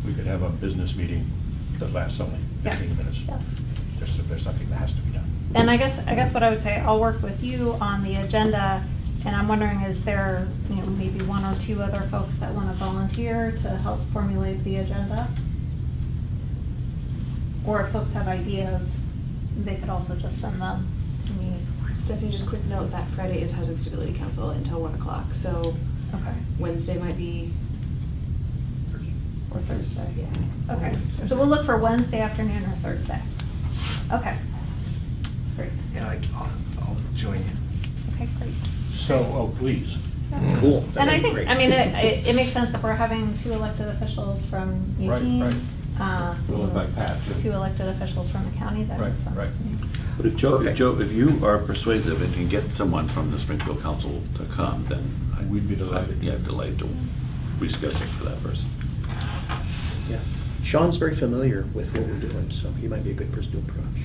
we could have a business meeting that lasts only 15 minutes. Yes. Just if there's something that has to be done. And I guess what I would say, I'll work with you on the agenda, and I'm wondering, is there, maybe 1 or 2 other folks that want to volunteer to help formulate the agenda? Or if folks have ideas, they could also just send them to me. Stephanie, just a quick note, that Friday is Housing Stability Council until 1 o'clock, so Okay. Wednesday might be. Or Thursday, yeah. Okay, so we'll look for Wednesday afternoon or Thursday. Okay. Great. Yeah, I'll join you. Okay, great. So, please. Yeah. Cool. And I That'd be think, great. I mean, it makes sense if we're having 2 elected officials from Eugene. Right. We'll invite Pat, too. 2 elected officials from the county, that makes sense Right. to me. But if you are persuasive and can get someone from the Springfield Council to come, then we'd be delighted. Yeah, delighted to reschedule for that person. Yeah. Sean's very familiar with what we're doing, so he might be a good person to approach.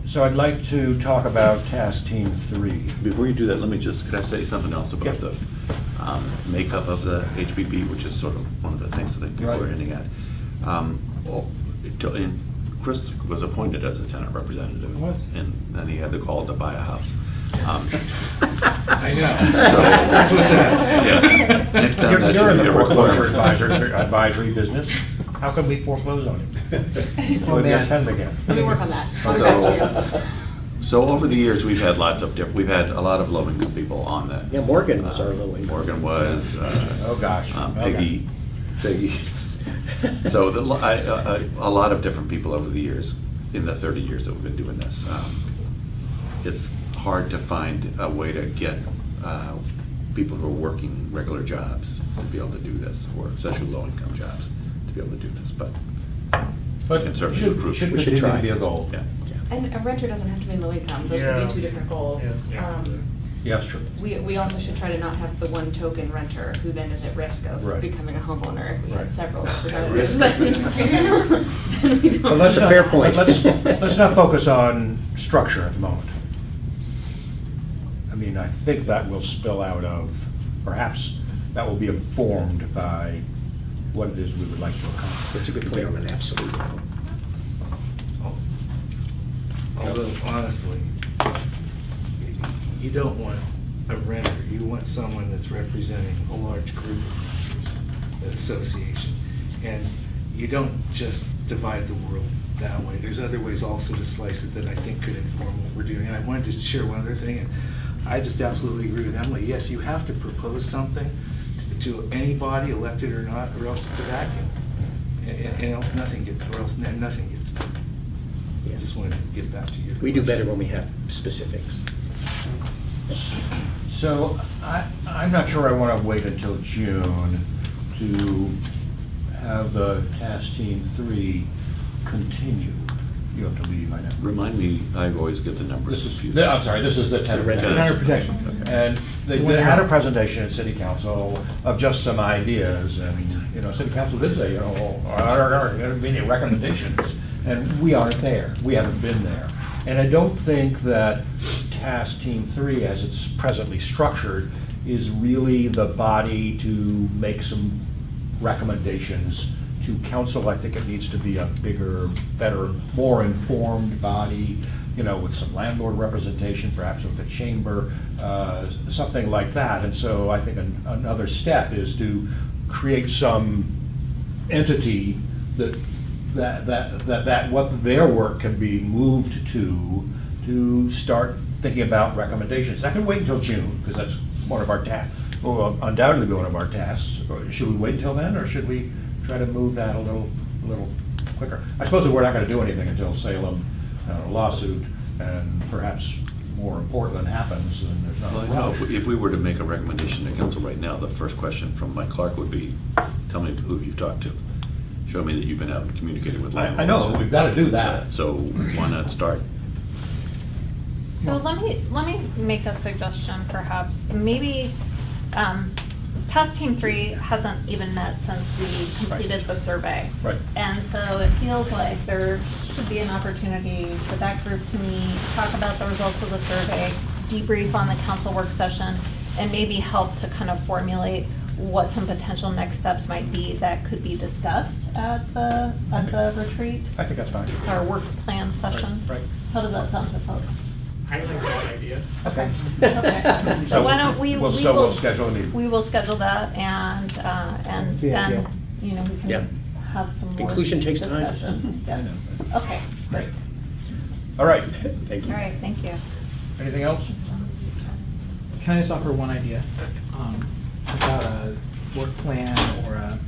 So I'd like to talk about Task Team 3. Before you do that, could I say something else about the makeup of the HPP, which is sort of one of the things I think people are hinting at. Chris was appointed as a tenant representative. And then he had the call to buy a house. I know. That's what that. Yeah. Next time that You're in should be the a foreclosure requirement. advisory business. How can we foreclose on him? Oh, Maybe man. attend again. Let me work on that. I'll get back to you. So over the years, we've had we've had a lot of low-income people on that. Yeah, Morgan was our low income. Morgan was. Oh, gosh. Peggy So a lot of different people over the years, in the 30 years that we've been doing this, it's hard to find a way to get people who are working regular jobs to be able to do this, or especially low-income jobs, to be able to do this, but can certainly improve. Should We should continue try. to be a goal. Yeah. And a renter doesn't have to be low income, those could be two different goals. Yeah, that's true. We also should try to not have the one token renter who then is at risk of Right. becoming a homeowner if we had Right. several At representatives. risk. Then we don't- But let's That's a not- fair point. Let's not focus on structure at the moment. I mean, I think that will spill out of, perhaps that will be informed by what it is we would like to accomplish. That's a good point on an absolute level. Although honestly, you don't want a renter, you want someone that's representing a large group of renters, an association. And you don't just divide the world that way. There's other ways also to slice it that I think could inform what we're doing. And I wanted to share one other thing, and I just absolutely agree with Emily. Yes, you have to propose something to anybody, elected or not, or else it's a vacuum. And else nothing gets, or else nothing gets done. I just wanted to get back to you. We do better when we have specifics. So I'm not sure I want to wait until June to have the task team 3 continue. You have to leave, I know. Remind me, I always get the numbers This is, confused. I'm sorry, this is the tenant protection. Tenant protection. And they had a presentation at city council of just some ideas, and, city council did say, are there be any recommendations? And we aren't there, we haven't been there. And I don't think that task team 3, as it's presently structured, is really the body to make some recommendations to council. I think it needs to be a bigger, better, more informed body, with some landlord representation, perhaps with the chamber, something like that. And so I think another step is to create some entity that what their work can be moved to start thinking about recommendations. That can wait until June, because that's one of our tasks, will undoubtedly be one of our tasks. Should we wait until then, or should we try to move that a little quicker? I suppose that we're not going to do anything until Salem lawsuit, and perhaps more important happens, and there's not. Well, if we were to make a recommendation to council right now, the first question from Mike Clark would be, tell me who you've talked to. Show me that you've been out and communicating with landlords. I know, we've got to do that. So why not start? So let me make a suggestion, perhaps. Maybe task team 3 hasn't even met since we completed the survey. Right. And so it feels like there should be an opportunity for that group to meet, talk about the results of the survey, debrief on the council work session, and maybe help to kind of formulate what some potential next steps might be that could be discussed at the retreat, I think that's fine. our work plan session. Right. How does that sound to folks? I like that idea. Okay. Okay. So why don't we We'll schedule a meeting. We will schedule that, and Yeah, then, yeah. we Yeah. can have some more Inclusion takes time. discussion. Yes. Okay, great. All right. Thank All right, thank you. Anything else? Can I just offer one idea about a work plan or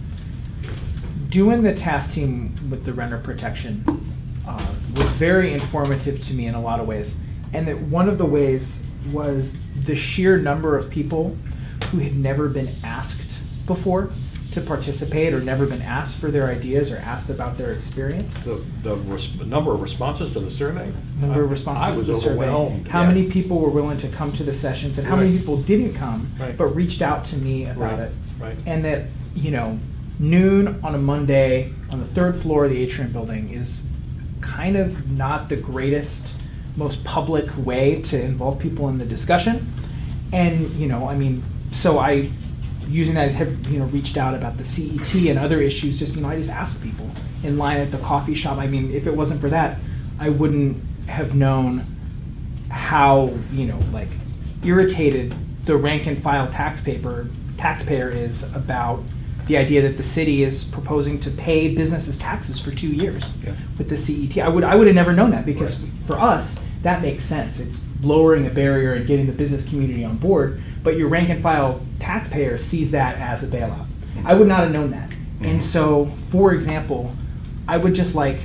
doing the task team with the renter protection was very informative to me in a lot of ways. And that one of the ways was the sheer number of people who had never been asked before to participate, or never been asked for their ideas or asked about their experience. The number of responses to the survey? Number of responses to the I was survey. overwhelmed. How many people were willing to come to the sessions, and how many Right. people didn't come, Right. but reached out to me about Right, it. right. And that, noon on a Monday on the 3rd floor of the Atrium Building is kind of not the greatest, most public way to involve people in the discussion. And, so I, using that, have, reached out about the CET and other issues, I just asked people in line at the coffee shop. If it wasn't for that, I wouldn't have known how, irritated the rank and file taxpayer is about the idea that the city is proposing to pay businesses taxes for 2 years with the CET. I would have never known that, because for us, that makes sense. It's lowering a barrier and getting the business community on board, but your rank and file taxpayer sees that as a bailout. I would not have known that. And so, for example, I would just like,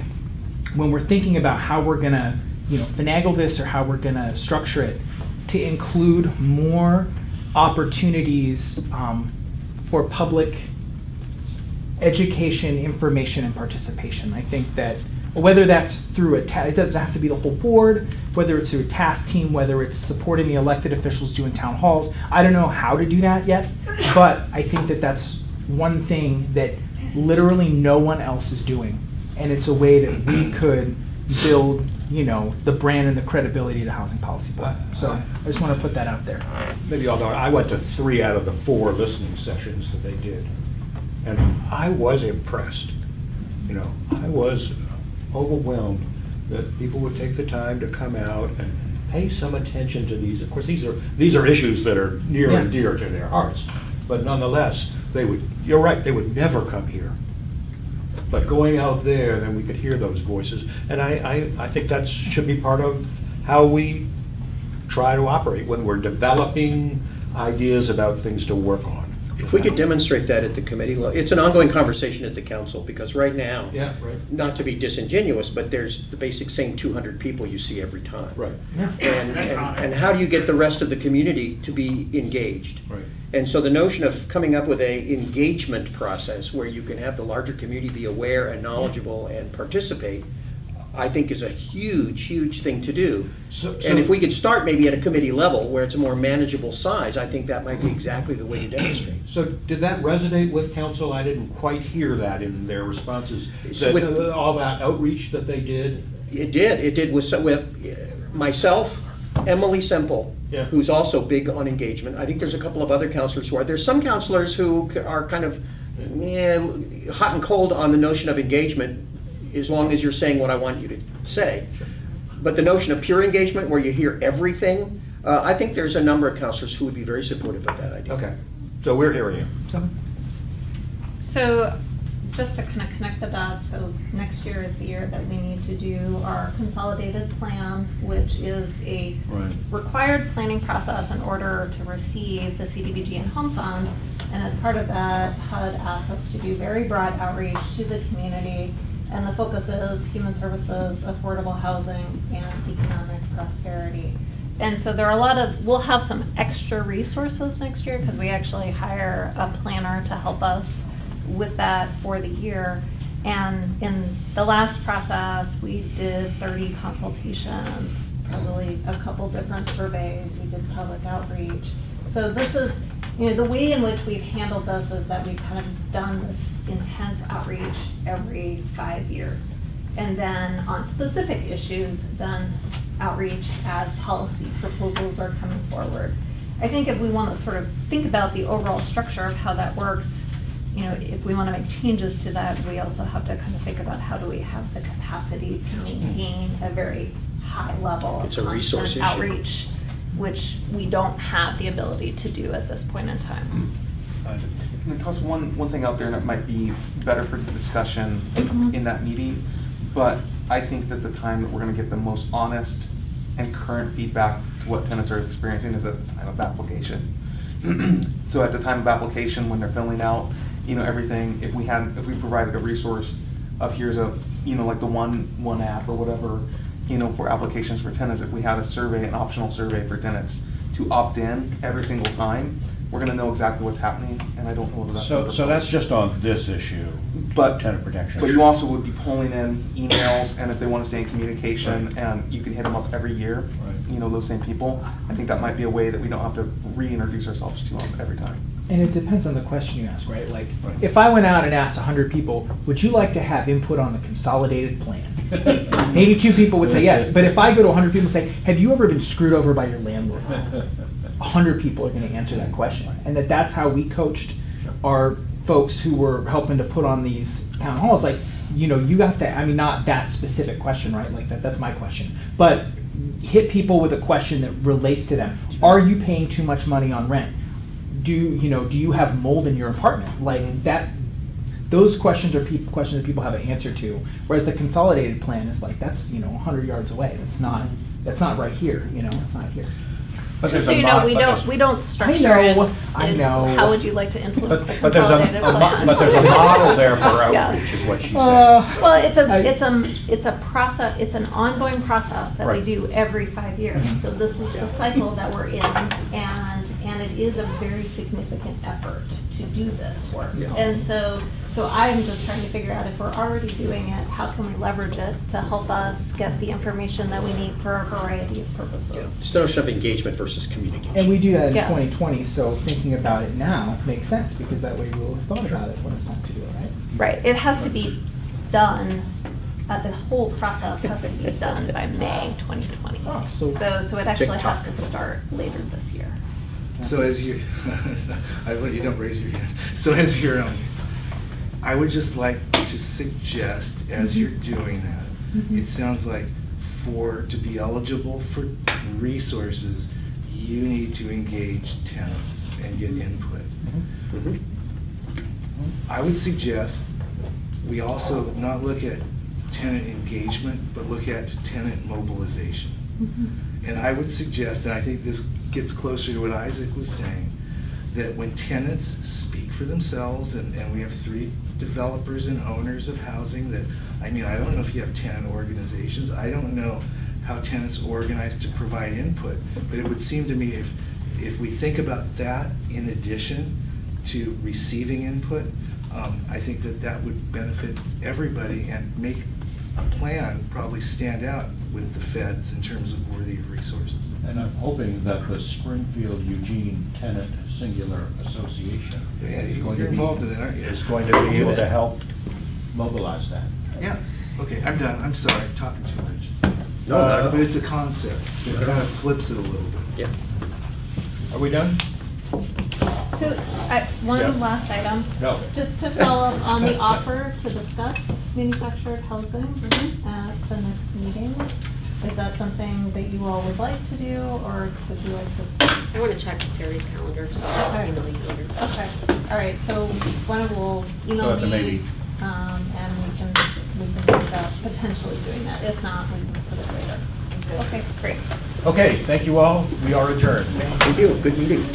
when we're thinking about how we're gonna, finagle this or how we're gonna structure it, to include more opportunities for public education, information, and participation. I think that whether that's through it doesn't have to be the whole board, whether it's through a task team, whether it's supporting the elected officials doing town halls. I don't know how to do that yet, but I think that that's one thing that literally no one else is doing. And it's a way that we could build, the brand and the credibility of the Housing Policy Board. So I just want to put that out there. Maybe I'll know, I went to 3 out of the 4 listening sessions that they did. And I was impressed. I was overwhelmed that people would take the time to come out and pay some attention to these. Of course, these are issues that are near and dear to their hearts. But nonetheless, you're right, they would never come here. But going out there, then we could hear those voices. And I think that should be part of how we try to operate when we're developing ideas about things to work on. If we could demonstrate that at the committee level, it's an ongoing conversation at the council, because right now, not to be disingenuous, but there's the basic same 200 people you see every time. Right. And how do you get the rest of the community to be engaged? Right. And so the notion of coming up with a engagement process where you can have the larger community be aware and knowledgeable and participate, I think is a huge, huge thing to do. And if we could start maybe at a committee level where it's a more manageable size, I think that might be exactly the way to demonstrate. So did that resonate with council? I didn't quite hear that in their responses. All that outreach that they did? It did with myself, Emily Semple, who's also big on engagement. I think there's a couple of other counselors who are. There's some counselors who are kind of hot and cold on the notion of engagement, as long as you're saying what I want you to say. But the notion of pure engagement, where you hear everything, I think there's a number of counselors who would be very supportive of that idea. Okay, so we're hearing you. So just to kind of connect the dots, so next year is the year that we need to do our consolidated plan, which is a required planning process in order to receive the CDBG and home funds. And as part of that, HUD asks us to do very broad outreach to the community. And the focus is human services, affordable housing, and economic prosperity. And so there are we'll have some extra resources next year because we actually hire a planner to help us with that for the year. And in the last process, we did 30 consultations, probably a couple different surveys. We did public outreach. So this is, the way in which we've handled this is that we've kind of done this intense outreach every 5 years. And then on specific issues, done outreach as policy proposals are coming forward. I think if we want to sort of think about the overall structure of how that works, if we want to make changes to that, we also have to kind of think about how do we have the capacity to maintain a very high level It's a of resource constant issue. outreach, which we don't have the ability to do at this point in time. Can I toss one thing out there that might be better for the discussion in that meeting? But I think that the time that we're going to get the most honest and current feedback to what tenants are experiencing is at the time of application. So at the time of application, when they're filling out, everything, if we provided a resource of here's a, like the one app or whatever, for applications for tenants, if we had a survey, an optional survey for tenants to opt in every single time, we're going to know exactly what's happening, and I don't know whether that's... So that's just on this issue, tenant protection. But you also would be pulling in emails, and if they want to stay in communication, and you can hit them up every year, those same people. I think that might be a way that we don't have to reintroduce ourselves to them every time. And it depends on the question you ask, right? Like, if I went out and asked 100 people, would you like to have input on the consolidated plan? Maybe 2 people would say yes. But if I go to 100 people and say, have you ever been screwed over by your landlord? 100 people are going to answer that question. And that's how we coached our folks who were helping to put on these town halls. Like, you got that, not that specific question, right? Like that's my question. But hit people with a question that relates to them. Are you paying too much money on rent? Do you have mold in your apartment? Like that, those questions are questions that people have an answer to. Whereas the consolidated plan is like, that's 100 yards away. That's not right here. It's not here. But Just there's so a you know, mo- but there's- we don't structure it. I as know. How would you like to influence the But there's consolidated plan? but there's a model there for Yes. outreach, is what she said. Well, it's a process, it's an ongoing process that we Right. do every 5 years. Mhm. So this is the cycle that we're in, and it is a very significant effort to do this work. Yeah. And so I'm just trying to figure out if we're already doing it, how can we leverage it to help us get the information that we need for a variety of purposes? It's the notion of engagement versus communication. And we do that in Yeah. 2020, so thinking about it now makes sense, because that way we'll have thought about it when it's time to do it, right? Right, it has to be done, the whole process has to be done by May 2020. So it actually has to start later this year. So as you, I let you don't raise your hand. So as you're, I would just like to suggest, as you're doing that, it sounds like to be eligible for resources, you need to engage tenants and get input. I would suggest we also not look at tenant engagement, but look at tenant mobilization. And I would suggest, and I think this gets closer to what Isaac was saying, that when tenants speak for themselves, and we have 3 developers and owners of housing that, I mean, I don't know if you have tenant organizations, I don't know how tenants organize to provide input, but it would seem to me if we think about that in addition to receiving input, I think that would benefit everybody and make a plan probably stand out with the feds in terms of worthy of resources. And I'm hoping that the Springfield Eugene Tenant Singular Association Yeah, is you're going to be, involved in that, aren't you? is going to be able to help mobilize that. Yeah, okay, I'm done, I'm sorry, I'm talking too much. No, not at all. But it's a concept, it kind of flips it a little bit. Yeah. Are we done? So, one Yeah. last item. No. Just to follow up on the offer to discuss manufactured housing at the next meeting. Is that something that you all would like to do, or would you like to? I want to check Terry's calendar, so I'll Okay. email you later. Okay, all right, so why don't we'll So email it's a me, maybe. and we can think about potentially doing that. If not, we can put it later. Okay, great. Okay, thank you all. We are adjourned. Thank you, good meeting.